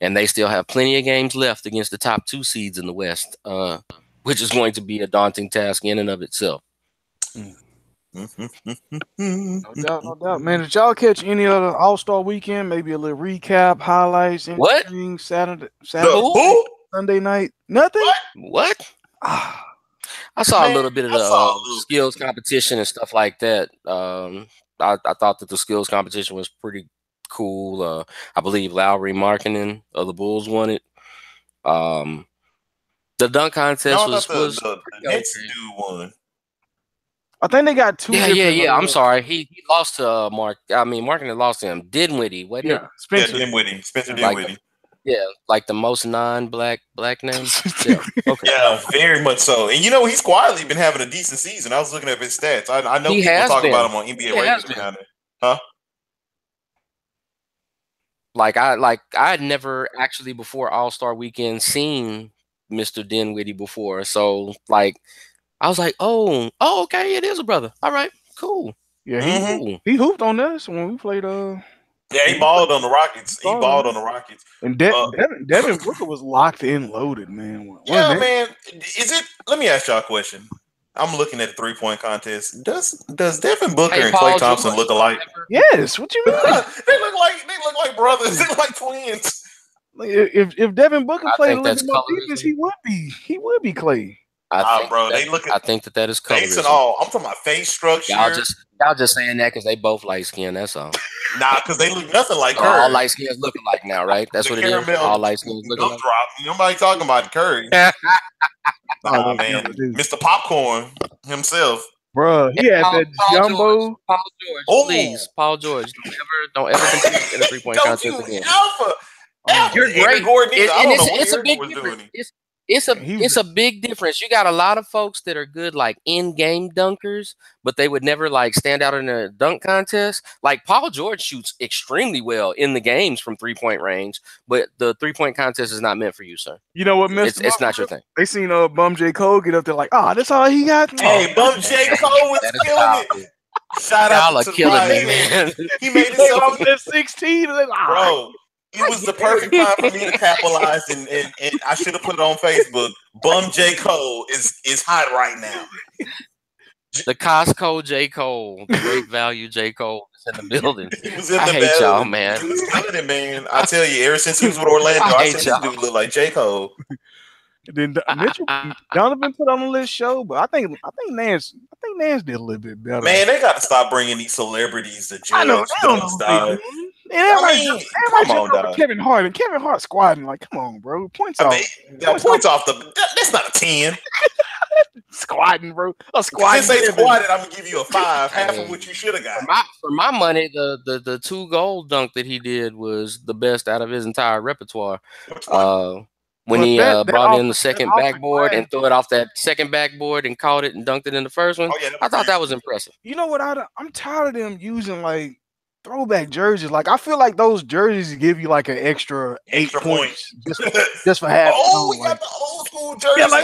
Speaker 3: And they still have plenty of games left against the top 2 seeds in the West, which is going to be a daunting task in and of itself.
Speaker 1: No doubt, man. Did y'all catch any other All-Star weekend? Maybe a little recap, highlights, anything? Saturday, Sunday night? Nothing?
Speaker 3: What? I saw a little bit of the skills competition and stuff like that. I thought that the skills competition was pretty cool. I believe Lowry Markkanen of the Bulls won it. The dunk contest was
Speaker 2: the Nets dude won.
Speaker 1: I think they got 2.
Speaker 3: Yeah. I'm sorry. He lost to Markkanen lost to him. Dinwiddie, wasn't it?
Speaker 1: Spencer
Speaker 2: Dinwiddie.
Speaker 3: Yeah, like the most non-black names.
Speaker 2: Yeah, okay. Yeah, very much so. And he's quietly been having a decent season. I was looking at his stats. I know people talk about him on NBA Radio. Huh?
Speaker 3: I had never actually before All-Star Weekend seen Mr. Dinwiddie before. So I was like, oh, okay, it is a brother. All right, cool.
Speaker 1: Yeah, he hooped on us when we played
Speaker 2: Yeah, he balled on the Rockets. He balled on the Rockets.
Speaker 1: And Devin Booker was locked in, loaded, man.
Speaker 2: Yeah, man. Is it? Let me ask y'all a question. I'm looking at the 3-point contest. Does Devin Booker and Klay Thompson look alike?
Speaker 1: Yes. What you mean?
Speaker 2: they look like brothers. They look like twins.
Speaker 1: If Devin Booker played a little bit more defense, he would be Klay.
Speaker 3: I think that is colorism.
Speaker 2: Face and all. I'm talking about face structure.
Speaker 3: Y'all just saying that because they both light skinned. That's all.
Speaker 2: Nah, because they look nothing like Curry.
Speaker 3: All light skins look alike now, right? That's what it is. All light skins look alike.
Speaker 2: Nobody talking about Curry. Nah, man. Mr. Popcorn himself.
Speaker 1: Bro, he had that jumbo.
Speaker 3: Paul George, please. Paul George. Don't ever compete in a 3-point contest again.
Speaker 2: You're great.
Speaker 3: It's a big difference. It's a big difference. You got a lot of folks that are good, like in-game dunkers, but they would never like stand out in a dunk contest. Like Paul George shoots extremely well in the games from 3-point range, but the 3-point contest is not meant for you, sir.
Speaker 1: You know what,
Speaker 3: it's not your thing.
Speaker 1: They seen Bum J. Cole get up there like, that's all he got.
Speaker 2: Hey, Bum J. Cole was killing it. Shout out to
Speaker 3: killing me, man.
Speaker 2: He made it so
Speaker 1: at 16,
Speaker 2: bro. It was the perfect time for me to capitalize, and I should have put it on Facebook. Bum J. Cole is hot right now.
Speaker 3: The Costco J. Cole, the great value J. Cole is in the building.
Speaker 2: I
Speaker 3: hate y'all, man.
Speaker 2: He was killing it, man. I tell you, ever since he was with Orlando, I said this dude look like J. Cole.
Speaker 1: Then Mitchell Donovan put on a little show, but I think Nance did a little bit better.
Speaker 2: Man, they got to stop bringing these celebrities to judge dunks.
Speaker 1: Everybody come on, dog. Kevin Hart and Kevin Hart squatting like, come on, bro. Points off.
Speaker 2: Points off that's not a 10.
Speaker 1: Squatting, bro. A squatting.
Speaker 2: Since they squatted, I'm gonna give you a 5, half of what you should have got.
Speaker 3: For my money, the 2-goal dunk that he did was the best out of his entire repertoire. When he brought in the second backboard and threw it off that second backboard and caught it and dunked it in the first one, I thought that was impressive.
Speaker 1: You know what? I'm tired of them using like throwback jerseys. Like I feel like those jerseys give you like an extra 8 points just for having.
Speaker 2: We got the old school jerseys.
Speaker 1: Yeah, like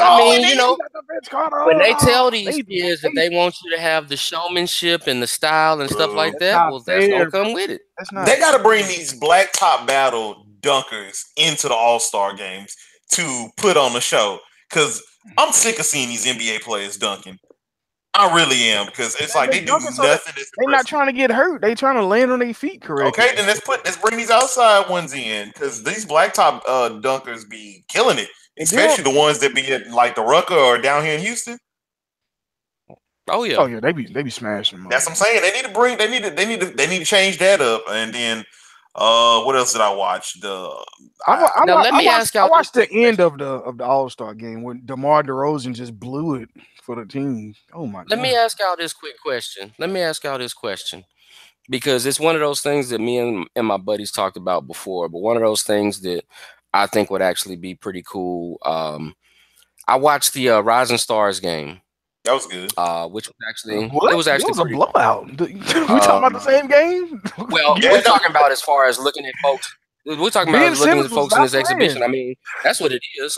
Speaker 3: when they tell these kids that they want you to have the showmanship and the style and stuff like that, well, that's gonna come with it.
Speaker 2: They got to bring these black top battle dunkers into the All-Star games to put on the show, because I'm sick of seeing these NBA players dunking. I really am, because it's like they do nothing.
Speaker 1: They're not trying to get hurt. They trying to land on their feet correctly.
Speaker 2: Okay, then let's bring these outside ones in, because these black top dunkers be killing it, especially the ones that be at like the Rucker or down here in Houston.
Speaker 3: Oh yeah,
Speaker 1: they be smashing them.
Speaker 2: That's what I'm saying. They need to change that up, and then what else did I watch?
Speaker 1: I watched the end of the All-Star game when DeMar DeRozan just blew it for the team. Oh my God.
Speaker 3: Let me ask y'all this quick question. Because it's one of those things that me and my buddies talked about before, but one of those things that I think would actually be pretty cool. I watched the Rising Stars game.
Speaker 2: That was good.
Speaker 3: Which was actually it was
Speaker 1: a blowout. We talking about the same game?
Speaker 3: Well, we're talking about as far as looking at folks. We're talking about looking at folks in this exhibition. I mean, that's what it is.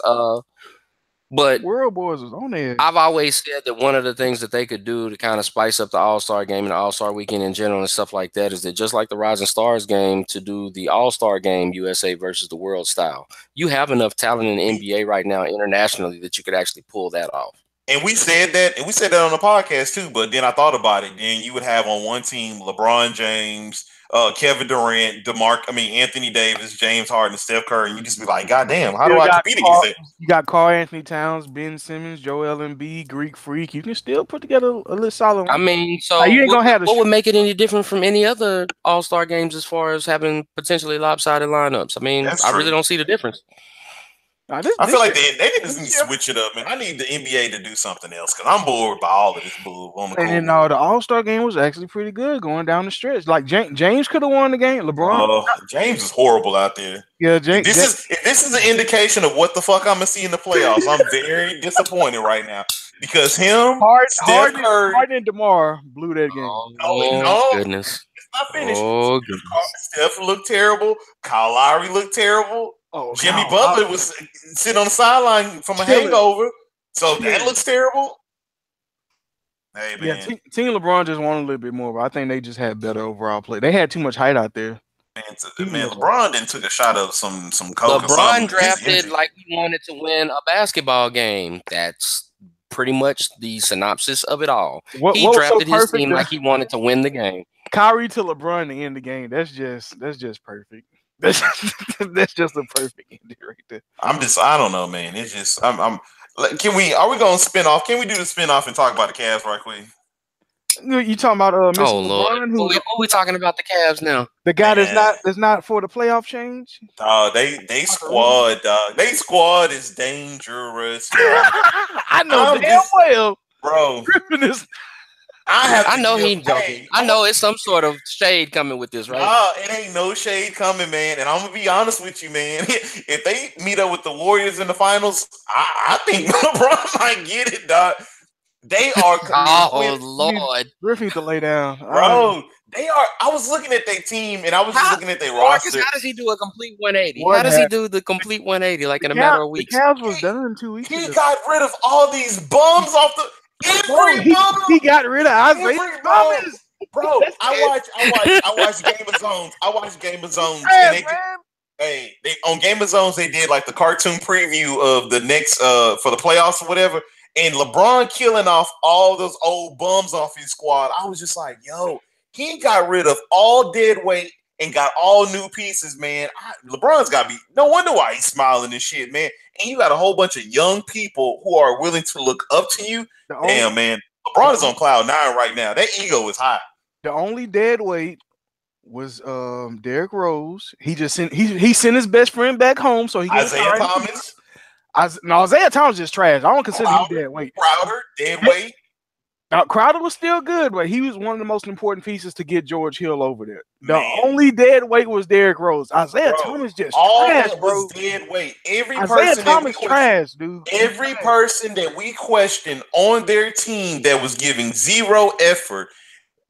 Speaker 3: But
Speaker 1: World Boys was on there.
Speaker 3: I've always said that one of the things that they could do to kind of spice up the All-Star game and the All-Star weekend in general and stuff like that is that just like the Rising Stars game, to do the All-Star game USA versus the world style. You have enough talent in the NBA right now internationally that you could actually pull that off.
Speaker 2: And we said that on the podcast too, but then I thought about it. Then you would have on one team LeBron James, Kevin Durant, Anthony Davis, James Harden, Steph Curry, and you just be like, God damn, how do I compete against that?
Speaker 1: You got Karl Anthony Towns, Ben Simmons, Joel Embiid, Greek Freak. You can still put together a little solid one.
Speaker 3: I mean, so you ain't gonna have what would make it any different from any other All-Star games as far as having potentially lopsided lineups? I mean, I really don't see the difference.
Speaker 2: I feel like they just need to switch it up, man. I need the NBA to do something else because I'm bored by all of this bull.
Speaker 1: And the All-Star game was actually pretty good going down the stretch. Like James could have won the game. LeBron,
Speaker 2: James is horrible out there.
Speaker 1: Yeah, James.
Speaker 2: If this is an indication of what the fuck I'm gonna see in the playoffs, I'm very disappointed right now because
Speaker 1: Harden and DeMar blew that game.
Speaker 3: Oh goodness!
Speaker 2: It's not finished. Oh goodness! Steph looked terrible. Kyle Lowry looked terrible. Jimmy Butler was sitting on the sideline from a hangover, so that looks terrible. Hey man,
Speaker 1: Team LeBron just won a little bit more, but I think they just had better overall play. They had too much height out there.
Speaker 2: Man, LeBron then took a shot of some coke.
Speaker 3: LeBron drafted like he wanted to win a basketball game. That's pretty much the synopsis of it all. He drafted his team like he wanted to win the game.
Speaker 1: Kyrie to LeBron to end the game. That's just perfect. That's just a perfect ending right there.
Speaker 2: I don't know, man. It's just are we gonna spin off? Can we do the spin off and talk about the Cavs right quick?
Speaker 1: You talking about Mr.
Speaker 3: Oh Lord,
Speaker 1: LeBron,
Speaker 3: who we talking about the Cavs now?
Speaker 1: The guy that's not for the playoff change.
Speaker 2: They squad, dog. They squad is dangerous.
Speaker 1: I know damn well,
Speaker 2: bro.
Speaker 1: Griffin is.
Speaker 3: I know he's joking. I know it's some sort of shade coming with this, right?
Speaker 2: It ain't no shade coming, man. And I'm gonna be honest with you, man. If they meet up with the Warriors in the finals, I think LeBron might get it, dog. They are.
Speaker 3: Oh Lord,
Speaker 1: Griffin to lay down,
Speaker 2: bro. They are. I was looking at their team, and I was just looking at their roster.
Speaker 3: How does he do a complete 180? How does he do the complete 180 like in a matter of weeks?
Speaker 1: The Cavs was done 2 weeks ago.
Speaker 2: He got rid of all these bums off the.
Speaker 1: He got rid of Isaiah Thomas.
Speaker 2: Bro, I watch Game of Zones. I watch Game of Zones. On Game of Zones, they did like the cartoon preview of the next for the playoffs or whatever. And LeBron killing off all those old bums off his squad. I was just like, yo, he got rid of all dead weight and got all new pieces, man. LeBron's got to be, no wonder why he's smiling and shit, man. And you got a whole bunch of young people who are willing to look up to you. Damn, man. LeBron is on cloud 9 right now. That ego is high.
Speaker 1: The only dead weight was Derrick Rose. He just sent he sent his best friend back home, so he
Speaker 2: Isaiah Thomas.
Speaker 1: Isaiah Thomas is trash. I don't consider him dead weight.
Speaker 2: Crowder, dead weight.
Speaker 1: Now, Crowder was still good, but he was one of the most important pieces to get George Hill over there. The only dead weight was Derrick Rose. Isaiah Thomas just trash, bro.
Speaker 2: Was dead weight.
Speaker 1: Isaiah Thomas trash, dude.
Speaker 2: Every person that we questioned on their team that was giving zero effort,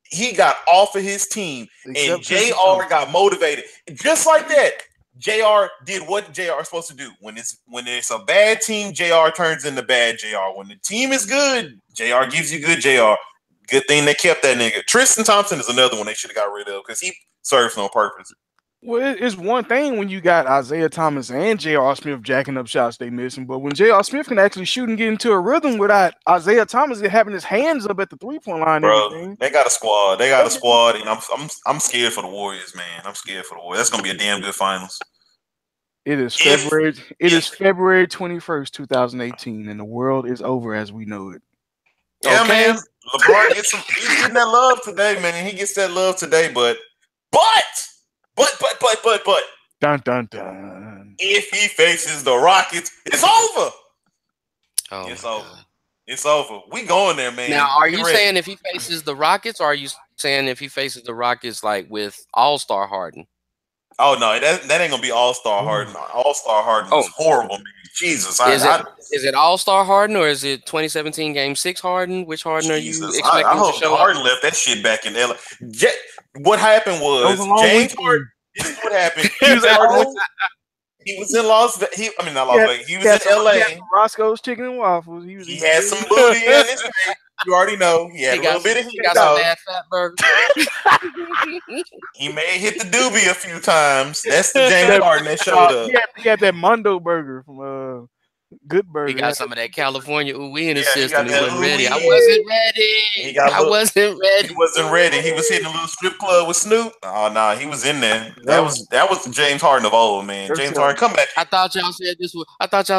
Speaker 2: he got off of his team, and JR got motivated just like that. JR did what JR is supposed to do. When it's a bad team, JR turns into bad JR. When the team is good, JR gives you good JR. Good thing they kept that nigga. Tristan Thompson is another one they should have got rid of because he serves no purpose.
Speaker 1: Well, it's one thing when you got Isaiah Thomas and J.R. Smith jacking up shots they missing, but when J.R. Smith can actually shoot and get into a rhythm without Isaiah Thomas having his hands up at the 3-point line,
Speaker 2: bro, they got a squad. And I'm scared for the Warriors, man. I'm scared for the Warriors. That's gonna be a damn good finals.
Speaker 1: It is February. It is February 21st, 2018, and the world is over as we know it.
Speaker 2: Yeah, man. LeBron he's getting that love today, man. He gets that love today, but.
Speaker 1: Dun dun dun.
Speaker 2: If he faces the Rockets, it's over.
Speaker 3: Oh,
Speaker 2: it's over. It's over. We going there, man.
Speaker 3: Now, are you saying if he faces the Rockets, or are you saying if he faces the Rockets like with All-Star Harden?
Speaker 2: Oh no, that ain't gonna be All-Star Harden. All-Star Harden is horrible, man. Jesus,
Speaker 3: is it All-Star Harden or is it 2017 Game 6 Harden? Which Harden are you expecting
Speaker 2: I hope
Speaker 3: to show
Speaker 2: Harden left that shit back in LA. What happened was James Harden. This is what happened. He was in Las Vegas. He was in LA.
Speaker 1: Roscoe's Chicken and Waffles.
Speaker 2: He had some booty in his face. You already know. He had a little bit of heat.
Speaker 3: Got some bad fat burger.
Speaker 2: He may hit the doobie a few times. That's the James Harden that showed up.
Speaker 1: He had that Mondo burger from Good Burger.
Speaker 3: He got some of that California ooey in his system. He wasn't ready. I wasn't ready.
Speaker 2: He wasn't ready. He was hitting a little strip club with Snoop. Oh no, he was in there. That was the James Harden of old, man. James Harden, come back.
Speaker 3: I thought y'all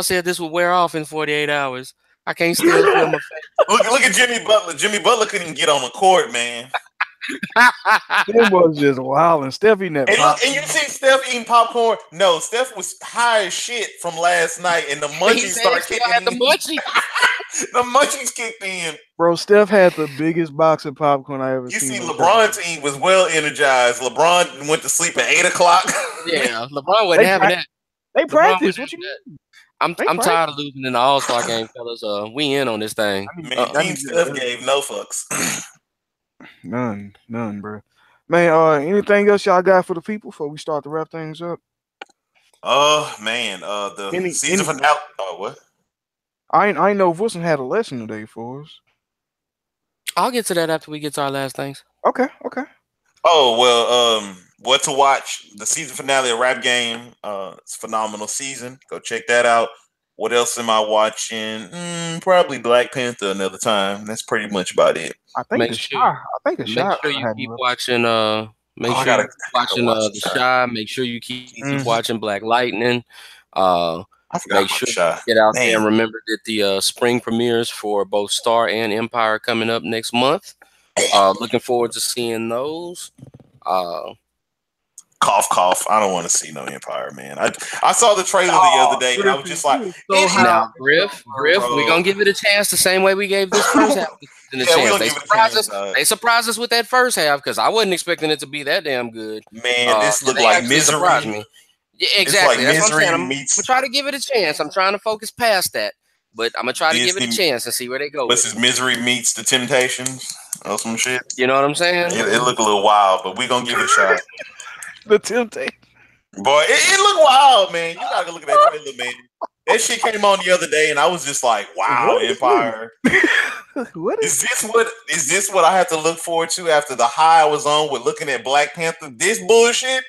Speaker 3: said this would wear off in 48 hours. I can't still feel my face.
Speaker 2: Look at Jimmy Butler. Jimmy Butler couldn't even get on the court, man.
Speaker 1: It was just wild, and Steph eating that.
Speaker 2: And you see Steph eating popcorn? No, Steph was high as shit from last night, and the munchies started kicking in. The munchies kicked in.
Speaker 1: Bro, Steph had the biggest box of popcorn I ever seen.
Speaker 2: You see, LeBron's team was well energized. LeBron went to sleep at 8 o'clock.
Speaker 3: Yeah, LeBron wasn't having that.
Speaker 1: They practice. What you mean?
Speaker 3: I'm tired of losing in the All-Star game, fellas. We in on this thing.
Speaker 2: Team Steph gave no fucks.
Speaker 1: None, bro. Man, anything else y'all got for the people before we start to wrap things up?
Speaker 2: Man, the season finale. Oh, what?
Speaker 1: I know if Wilson had a lesson today for us.
Speaker 3: I'll get to that after we get to our last things.
Speaker 1: Okay.
Speaker 2: Oh well, what to watch. The season finale of Rap Game. It's a phenomenal season. Go check that out. What else am I watching? Probably Black Panther another time. That's pretty much about it.
Speaker 1: I think the Shy.
Speaker 3: Make sure you keep watching. Make sure you keep watching the Shy. Make sure you keep watching Black Lightning. Make sure you get out there and remember that the spring premieres for both Star and Empire are coming up next month. Looking forward to seeing those.
Speaker 2: Cough, cough. I don't want to see no Empire, man. I saw the trailer the other day, and I was just like,
Speaker 3: now, Griff, we're gonna give it a chance the same way we gave this first half a chance. They surprised us with that first half because I wasn't expecting it to be that damn good.
Speaker 2: Man, this looked like Misery.
Speaker 3: Me. Yeah, exactly. Like that's what I'm saying. I'm gonna try to give it a chance. I'm trying to focus past that, but I'm gonna try to give it a chance and see where they go.
Speaker 2: This is Misery meets The Temptations or some shit.
Speaker 3: You know what I'm saying?
Speaker 2: It looked a little wild, but we're gonna give it a shot.
Speaker 1: The Temptation.
Speaker 2: Boy, it looked wild, man. You gotta look at that trailer, man. That shit came on the other day, and I was just like, "Wow, Empire." Is this what I have to look forward to after the high I was on with looking at Black Panther? This bullshit.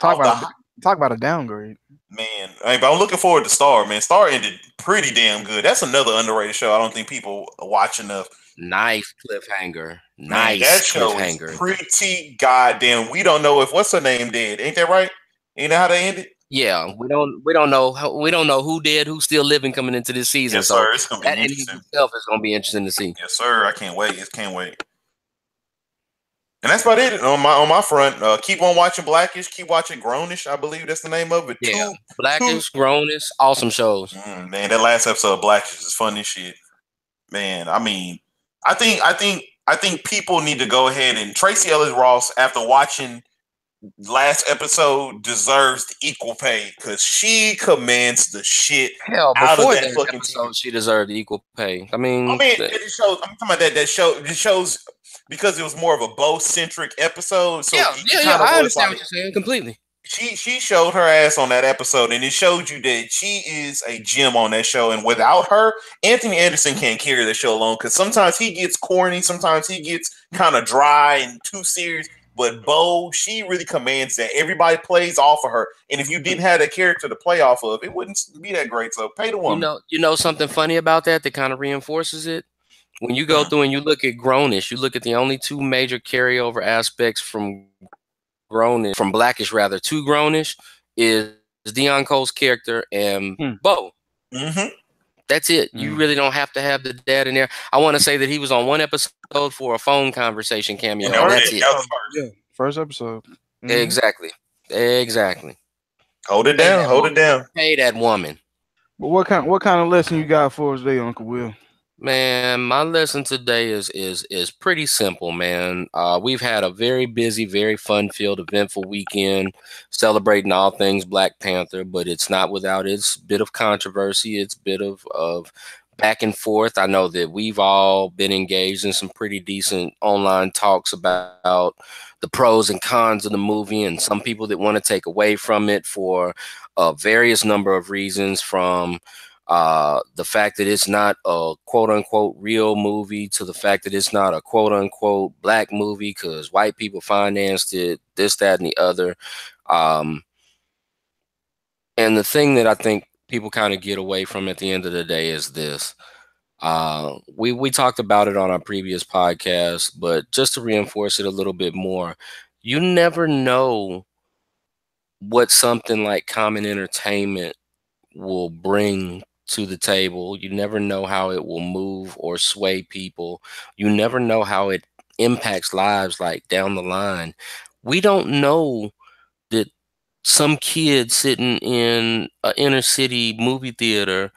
Speaker 1: Talk about a downgrade,
Speaker 2: man. But I'm looking forward to Star. Man, Star ended pretty damn good. That's another underrated show. I don't think people watch enough.
Speaker 3: Nice cliffhanger.
Speaker 2: Man, that show is pretty goddamn. We don't know if what's her name dead. Ain't that right? Ain't that how they ended?
Speaker 3: Yeah, we don't know who dead, who's still living coming into this season.
Speaker 2: Yes, sir. It's gonna be interesting.
Speaker 3: Itself is gonna be interesting to see.
Speaker 2: Yes, sir. I can't wait. And that's about it on my front. Keep on watching Blackish. Keep watching Grownish. I believe that's the name of it.
Speaker 3: Yeah, Blackish, Grownish, awesome shows.
Speaker 2: Man, that last episode of Blackish is funny shit. Man, I mean, I think people need to go ahead and Tracy Ellis Ross, after watching last episode, deserves the equal pay because she commands the shit out of that fucking
Speaker 3: episode. She deserved the equal pay. I mean,
Speaker 2: it shows. I'm talking about that show. It shows because it was more of a Bo-centric episode. So
Speaker 3: I understand what you're saying completely.
Speaker 2: She showed her ass on that episode, and it showed you that she is a gem on that show. And without her, Anthony Anderson can't carry the show alone because sometimes he gets corny, sometimes he gets kind of dry and too serious. But Bo, she really commands that. Everybody plays off of her, and if you didn't have that character to play off of, it wouldn't be that great. So pay the woman.
Speaker 3: You know something funny about that kind of reinforces it. When you go through and you look at Grownish, you look at the only two major carryover aspects from Grownish, from Blackish rather, to Grownish is Deon Cole's character and Bo. That's it. You really don't have to have the dad in there. I want to say that he was on one episode for a phone conversation cameo. That's it.
Speaker 1: First episode.
Speaker 3: Exactly.
Speaker 2: Hold it down.
Speaker 3: Pay that woman.
Speaker 1: But what kind of lesson you got for us today, Uncle Will?
Speaker 3: Man, my lesson today is pretty simple, man. We've had a very busy, very fun-filled, eventful weekend celebrating all things Black Panther, but it's not without its bit of controversy, its bit of back and forth. I know that we've all been engaged in some pretty decent online talks about the pros and cons of the movie, and some people that want to take away from it for various number of reasons, from the fact that it's not a quote unquote real movie to the fact that it's not a quote unquote black movie because white people financed it, this, that, and the other. And the thing that I think people kind of get away from at the end of the day is this. We talked about it on our previous podcast, but just to reinforce it a little bit more, you never know what something like Common Entertainment will bring to the table. You never know how it will move or sway people. You never know how it impacts lives like down the line. We don't know that some kid sitting in an inner city movie theater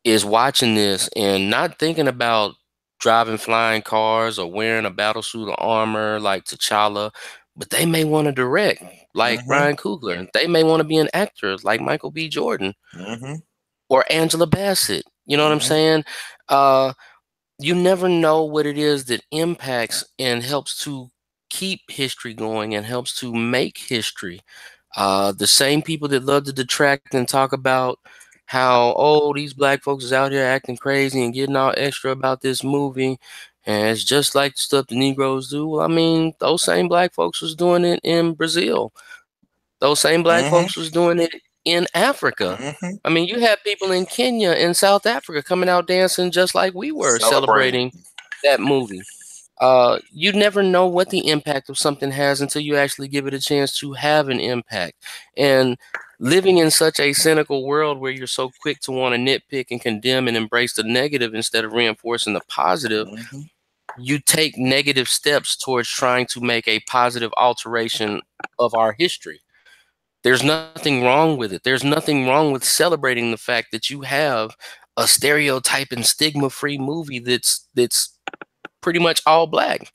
Speaker 3: is watching this and not thinking about driving flying cars or wearing a battle suit of armor like T'Challa, but they may want to direct like Ryan Coogler. They may want to be an actor like Michael B. Jordan or Angela Bassett. You know what I'm saying? You never know what it is that impacts and helps to keep history going and helps to make history. The same people that love to detract and talk about how, oh, these black folks is out here acting crazy and getting all extra about this movie, and it's just like the stuff the Negroes do. Well, I mean, those same black folks was doing it in Brazil. Those same black
Speaker 2: Mm-hmm.
Speaker 3: folks was doing it in Africa.
Speaker 2: Mm-hmm.
Speaker 3: I mean, you had people in Kenya and South Africa coming out dancing just like we were,
Speaker 2: Celebrating.
Speaker 3: celebrating that movie. You never know what the impact of something has until you actually give it a chance to have an impact. And living in such a cynical world where you're so quick to want to nitpick and condemn and embrace the negative instead of reinforcing the positive,
Speaker 2: Mm-hmm.
Speaker 3: you take negative steps towards trying to make a positive alteration of our history. There's nothing wrong with it. There's nothing wrong with celebrating the fact that you have a stereotype and stigma-free movie that's pretty much all black.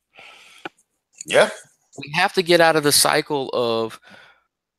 Speaker 2: Yeah.
Speaker 3: We have to get out of the cycle of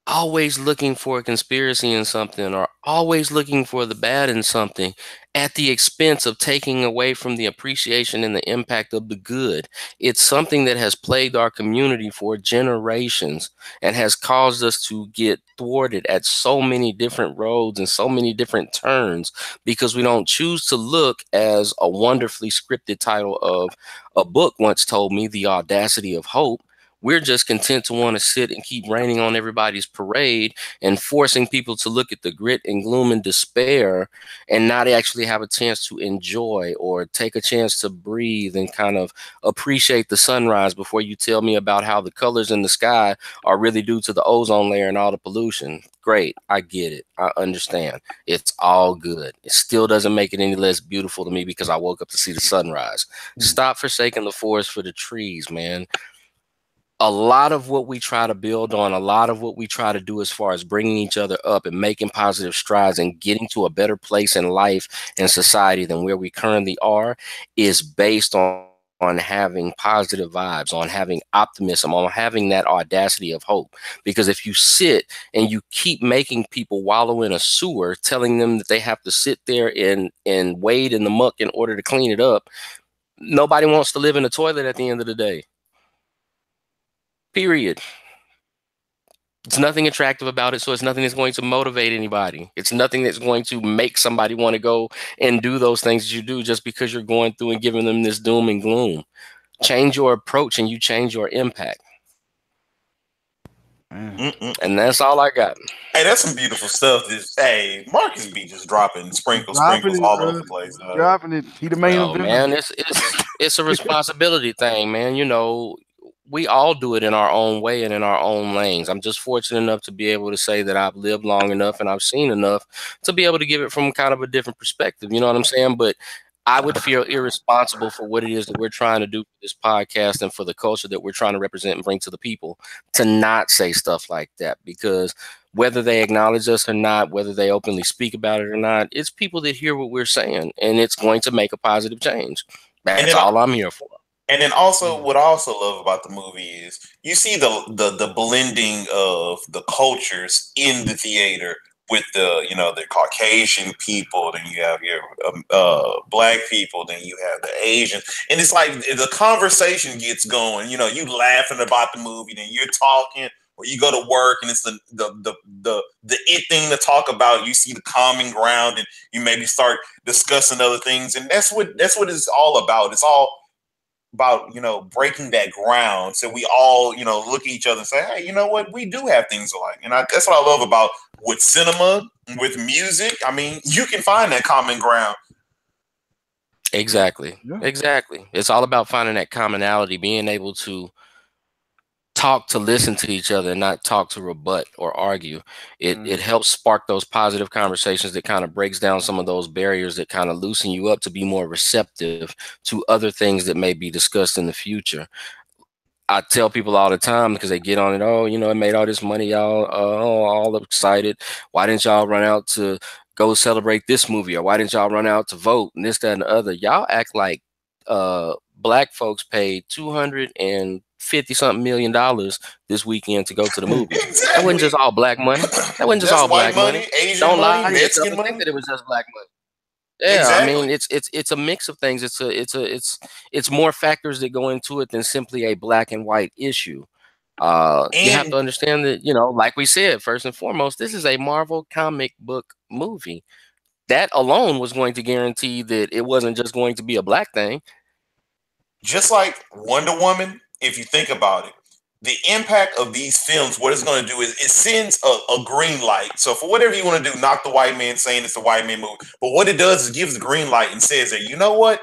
Speaker 3: always looking for a conspiracy in something or always looking for the bad in something at the expense of taking away from the appreciation and the impact of the good. It's something that has plagued our community for generations and has caused us to get thwarted at so many different roads and so many different turns because we don't choose to look, as a wonderfully scripted title of a book once told me, The Audacity of Hope. We're just content to want to sit and keep raining on everybody's parade and forcing people to look at the grit and gloom and despair and not actually have a chance to enjoy or take a chance to breathe and kind of appreciate the sunrise before you tell me about how the colors in the sky are really due to the ozone layer and all the pollution. Great. I get it. I understand. It's all good. It still doesn't make it any less beautiful to me because I woke up to see the sunrise. Stop forsaking the forest for the trees, man. A lot of what we try to build on, a lot of what we try to do as far as bringing each other up and making positive strides and getting to a better place in life and society than where we currently are is based on having positive vibes, on having optimism, on having that audacity of hope. Because if you sit and you keep making people wallow in a sewer, telling them that they have to sit there and wade in the muck in order to clean it up, nobody wants to live in a toilet at the end of the day. Period. It's nothing attractive about it, so it's nothing that's going to motivate anybody. It's nothing that's going to make somebody want to go and do those things that you do just because you're going through and giving them this doom and gloom. Change your approach and you change your impact. And that's all I got.
Speaker 2: Hey, that's some beautiful stuff. Hey, Marcus B just dropping sprinkles all over the place.
Speaker 1: Dropping it. He the main event.
Speaker 3: Man, it's a responsibility thing, man. You know, we all do it in our own way and in our own lanes. I'm just fortunate enough to be able to say that I've lived long enough and I've seen enough to be able to give it from kind of a different perspective. You know what I'm saying? But I would feel irresponsible for what it is that we're trying to do for this podcast and for the culture that we're trying to represent and bring to the people to not say stuff like that, because whether they acknowledge us or not, whether they openly speak about it or not, it's people that hear what we're saying and it's going to make a positive change. That's all I'm here for.
Speaker 2: And then also, what I also love about the movie is you see the blending of the cultures in the theater with the Caucasian people, then you have your black people, then you have the Asian, and it's like the conversation gets going. You know, you laughing about the movie, then you're talking, or you go to work, and it's the it thing to talk about. You see the common ground, and you maybe start discussing other things, and that's what it's all about. It's all about breaking that ground, so we all look at each other and say, hey, you know what, we do have things alike. And that's what I love about with cinema, with music. I mean, you can find that common ground.
Speaker 3: Exactly. It's all about finding that commonality, being able to talk to listen to each other and not talk to rebut or argue. It helps spark those positive conversations that kind of breaks down some of those barriers that kind of loosen you up to be more receptive to other things that may be discussed in the future. I tell people all the time, because they get on it, oh, it made all this money, y'all all excited. Why didn't y'all run out to go celebrate this movie? Or why didn't y'all run out to vote? And this, that, and the other. Y'all act like black folks paid $250-something million this weekend to go to the movie.
Speaker 2: Exactly.
Speaker 3: That wasn't just all black money. That wasn't just all black money.
Speaker 2: Asian
Speaker 3: Don't
Speaker 2: money,
Speaker 3: lie.
Speaker 2: Mexican money.
Speaker 3: Think that it was just black money. Yeah, exactly. I mean, it's a mix of things. It's more factors that go into it than simply a black and white issue. You have to understand that, like we said, first and foremost, this is a Marvel comic book movie. that alone was going to guarantee that it wasn't just going to be a black thing.
Speaker 2: Just like Wonder Woman, if you think about it, the impact of these films, what it's going to do is it sends a green light. So for whatever you want to do, knock the white man saying it's a white man movie. But what it does is it gives the green light and says that, you know what?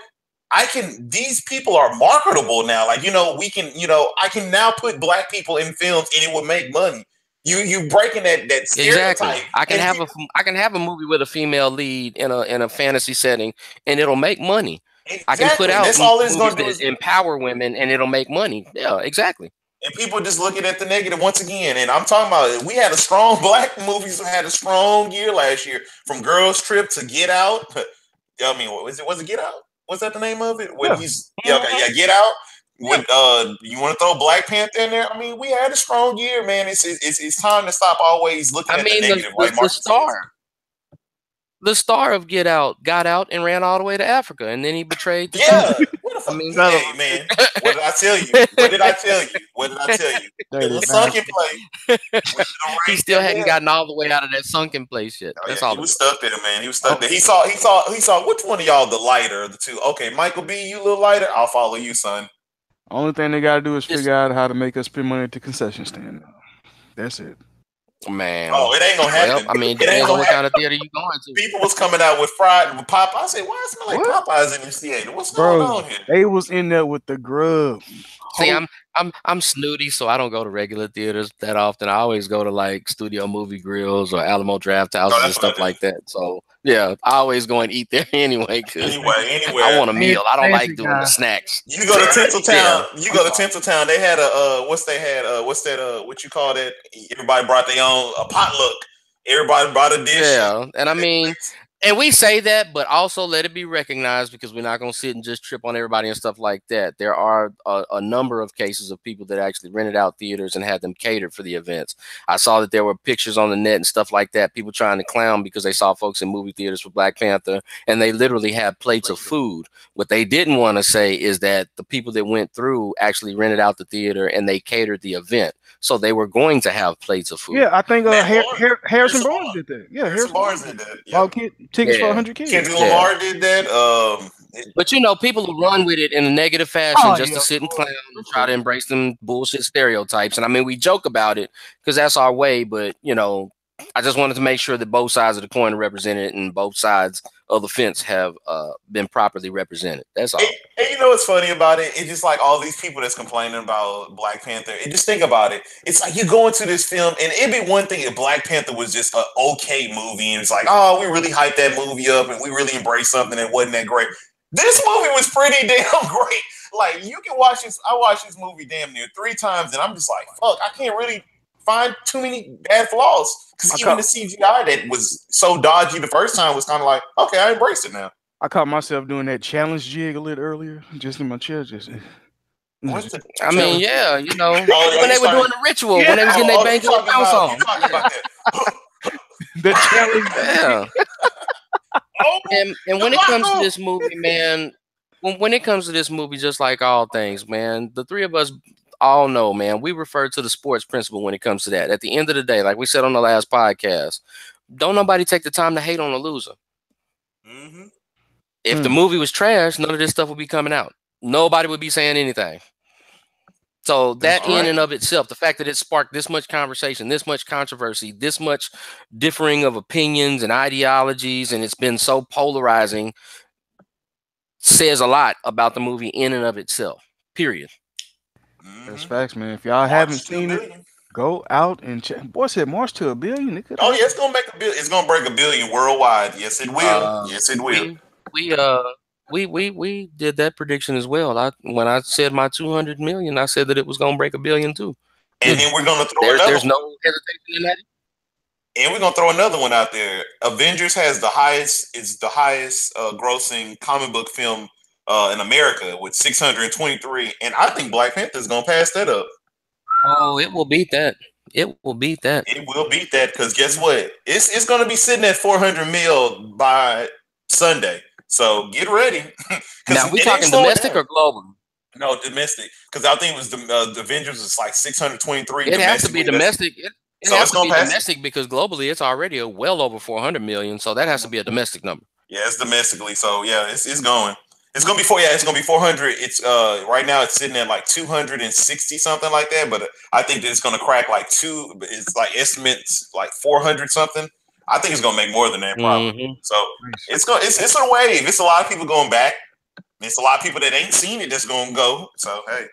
Speaker 2: These people are marketable now. Like, we can, I can now put black people in films and it will make money. You breaking that stereotype.
Speaker 3: Exactly. I can have a movie with a female lead in a fantasy setting and it'll make money. Exactly. I can put out
Speaker 2: that's all it's going to do
Speaker 3: is empower women and it'll make money. Yeah, exactly.
Speaker 2: And people just looking at the negative once again. And I'm talking about we had a strong black movies had a strong year last year, from Girls Trip to Get Out. I mean, was it Get Out? Was that the name of it? When Get Out. With you want to throw Black Panther in there? I mean, we had a strong year, man. It's time to stop always looking at the negative.
Speaker 3: The star of Get Out got out and ran all the way to Africa, and then he betrayed the country.
Speaker 2: I mean, hey, man, what did I tell you? It was sunken place.
Speaker 3: He still hadn't gotten all the way out of that sunken place yet. That's all.
Speaker 2: He was stuck there, man. He was stuck there. He saw. Which one of y'all the lighter of the two? Okay, Michael B, you a little lighter. I'll follow you, son.
Speaker 1: Only thing they gotta do is figure out how to make us spend money at the concession stand. That's it.
Speaker 3: Man.
Speaker 2: Oh, it ain't gonna happen.
Speaker 3: Well, I mean, depends on what kind of theater you going to.
Speaker 2: People was coming out with fried with Popeye. I said, why it smell like Popeyes in this theater? What's going on here?
Speaker 1: They was in there with the grub.
Speaker 3: See, I'm snooty, so I don't go to regular theaters that often. I always go to like Studio Movie Grills or Alamo Draft Houses and stuff like that. So yeah, I always go and eat there anyway.
Speaker 2: Anywhere.
Speaker 3: I want a meal. I don't like doing the snacks.
Speaker 2: You go to Tinseltown. You go to Tinseltown. They had what you call that? Everybody brought their own potluck. Everybody brought a dish.
Speaker 3: Yeah, and I mean. And we say that, but also let it be recognized, because we're not going to sit and just trip on everybody and stuff like that. There are a number of cases of people that actually rented out theaters and had them catered for the events. I saw that there were pictures on the net and stuff like that, people trying to clown because they saw folks in movie theaters for Black Panther, and they literally had plates of food. What they didn't want to say is that the people that went through actually rented out the theater and they catered the event. So they were going to have plates of food.
Speaker 1: Yeah, I think Harrison Barnes did that. Yeah, Harrison Barnes did that. Yeah. Tickets for 100 kids.
Speaker 2: Kendrick Lamar did that.
Speaker 3: But people who run with it in a negative fashion just to sit and clown and try to embrace them bullshit stereotypes. And I mean, we joke about it because that's our way. But I just wanted to make sure that both sides of the coin are represented and both sides of the fence have been properly represented. That's all.
Speaker 2: And you know what's funny about it? It's just like all these people that's complaining about Black Panther. And just think about it. It's like you go into this film, and it'd be one thing if Black Panther was just an okay movie, and it's like, oh, we really hyped that movie up, and we really embraced something that wasn't that great. This movie was pretty damn great. Like, you can watch this. I watched this movie damn near 3 times, and I'm just like, fuck, I can't really find too many bad flaws. Because even the CGI that was so dodgy the first time was kind of like, okay, I embrace it now.
Speaker 1: I caught myself doing that challenge jig a little earlier, just in my chair.
Speaker 3: I mean, yeah, when they were doing the ritual, when they was getting their bank bounce on.
Speaker 1: The challenge,
Speaker 3: yeah. And when it comes to this movie, man, when it comes to this movie, just like all things, man, the three of us all know, man, we refer to the sports principle when it comes to that. At the end of the day, like we said on the last podcast, don't nobody take the time to hate on a loser.
Speaker 2: Mm-hmm.
Speaker 3: If the movie was trash, none of this stuff would be coming out. Nobody would be saying anything. So that in and of itself, the fact that it sparked this much conversation, this much controversy, this much differing of opinions and ideologies, and it's been so polarizing, says a lot about the movie in and of itself, period.
Speaker 1: That's facts, man. If y'all haven't seen it, go out and check. Boy said march to $1 billion.
Speaker 2: Oh yeah, it's gonna make $1 billion. It's gonna break $1 billion worldwide. Yes, it will. Yes, it will.
Speaker 3: We did that prediction as well. When I said my 200 million, I said that it was gonna break $1 billion too.
Speaker 2: And then we're gonna throw another.
Speaker 3: There's no hesitation in that.
Speaker 2: And we're gonna throw another one out there. Avengers has the highest. It's the highest grossing comic book film in America with 623, and I think Black Panther is gonna pass that up.
Speaker 3: Oh, it will beat that. It will beat that.
Speaker 2: It will beat that because guess what? It's gonna be sitting at 400 mil by Sunday. So get ready.
Speaker 3: Now we talking domestic or global?
Speaker 2: No, domestic. Because I think it was the Avengers was like 623.
Speaker 3: It has to be domestic.
Speaker 2: So it's gonna
Speaker 3: be
Speaker 2: pass
Speaker 3: domestic because globally it's already well over 400 million. So that has to be a domestic number.
Speaker 2: Yeah, it's domestically. So yeah, it's going. It's gonna be it's gonna be 400. It's right now it's sitting at like 260 something like that. But I think that it's gonna crack like it's like estimates like 400 something. I think it's gonna make more than that probably.
Speaker 3: Mm-hmm.
Speaker 2: So it's a wave. It's a lot of people going back. It's a lot of people that ain't seen it that's gonna go. So hey.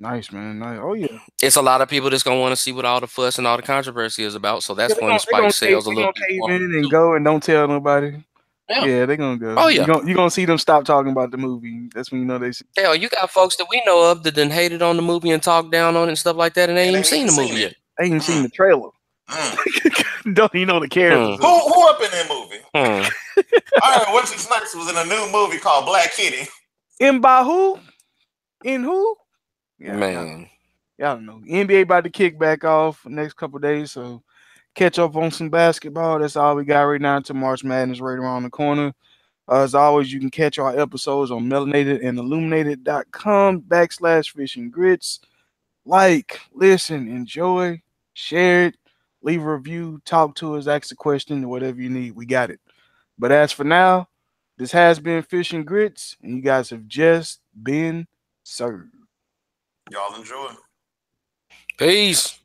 Speaker 1: Nice, man. Nice. Oh yeah.
Speaker 3: It's a lot of people that's gonna want to see what all the fuss and all the controversy is about. So that's going to spike sales a little bit.
Speaker 1: Cave in and go and don't tell nobody. Yeah, they're gonna go. Oh yeah, you're gonna see them stop talking about the movie. That's when you know they see.
Speaker 3: Hell, you got folks that we know of that then hated on the movie and talked down on it and stuff like that, and they ain't even seen the movie yet.
Speaker 1: They ain't even seen the trailer. Don't you know the characters?
Speaker 2: Who up in that movie? I heard Wesley Snipes was in a new movie called Black Kitty.
Speaker 1: In by who? In who?
Speaker 3: Yeah, man.
Speaker 1: Y'all don't know. NBA about to kick back off next couple of days, so catch up on some basketball. That's all we got right now until March Madness right around the corner. As always, you can catch our episodes on melanatedandilluminated.com/fish and grits. Like, listen, enjoy, share it, leave a review, talk to us, ask a question, whatever you need. We got it. But as for now, this has been Fish and Grits, and you guys have just been served.
Speaker 2: Y'all enjoy.
Speaker 3: Peace.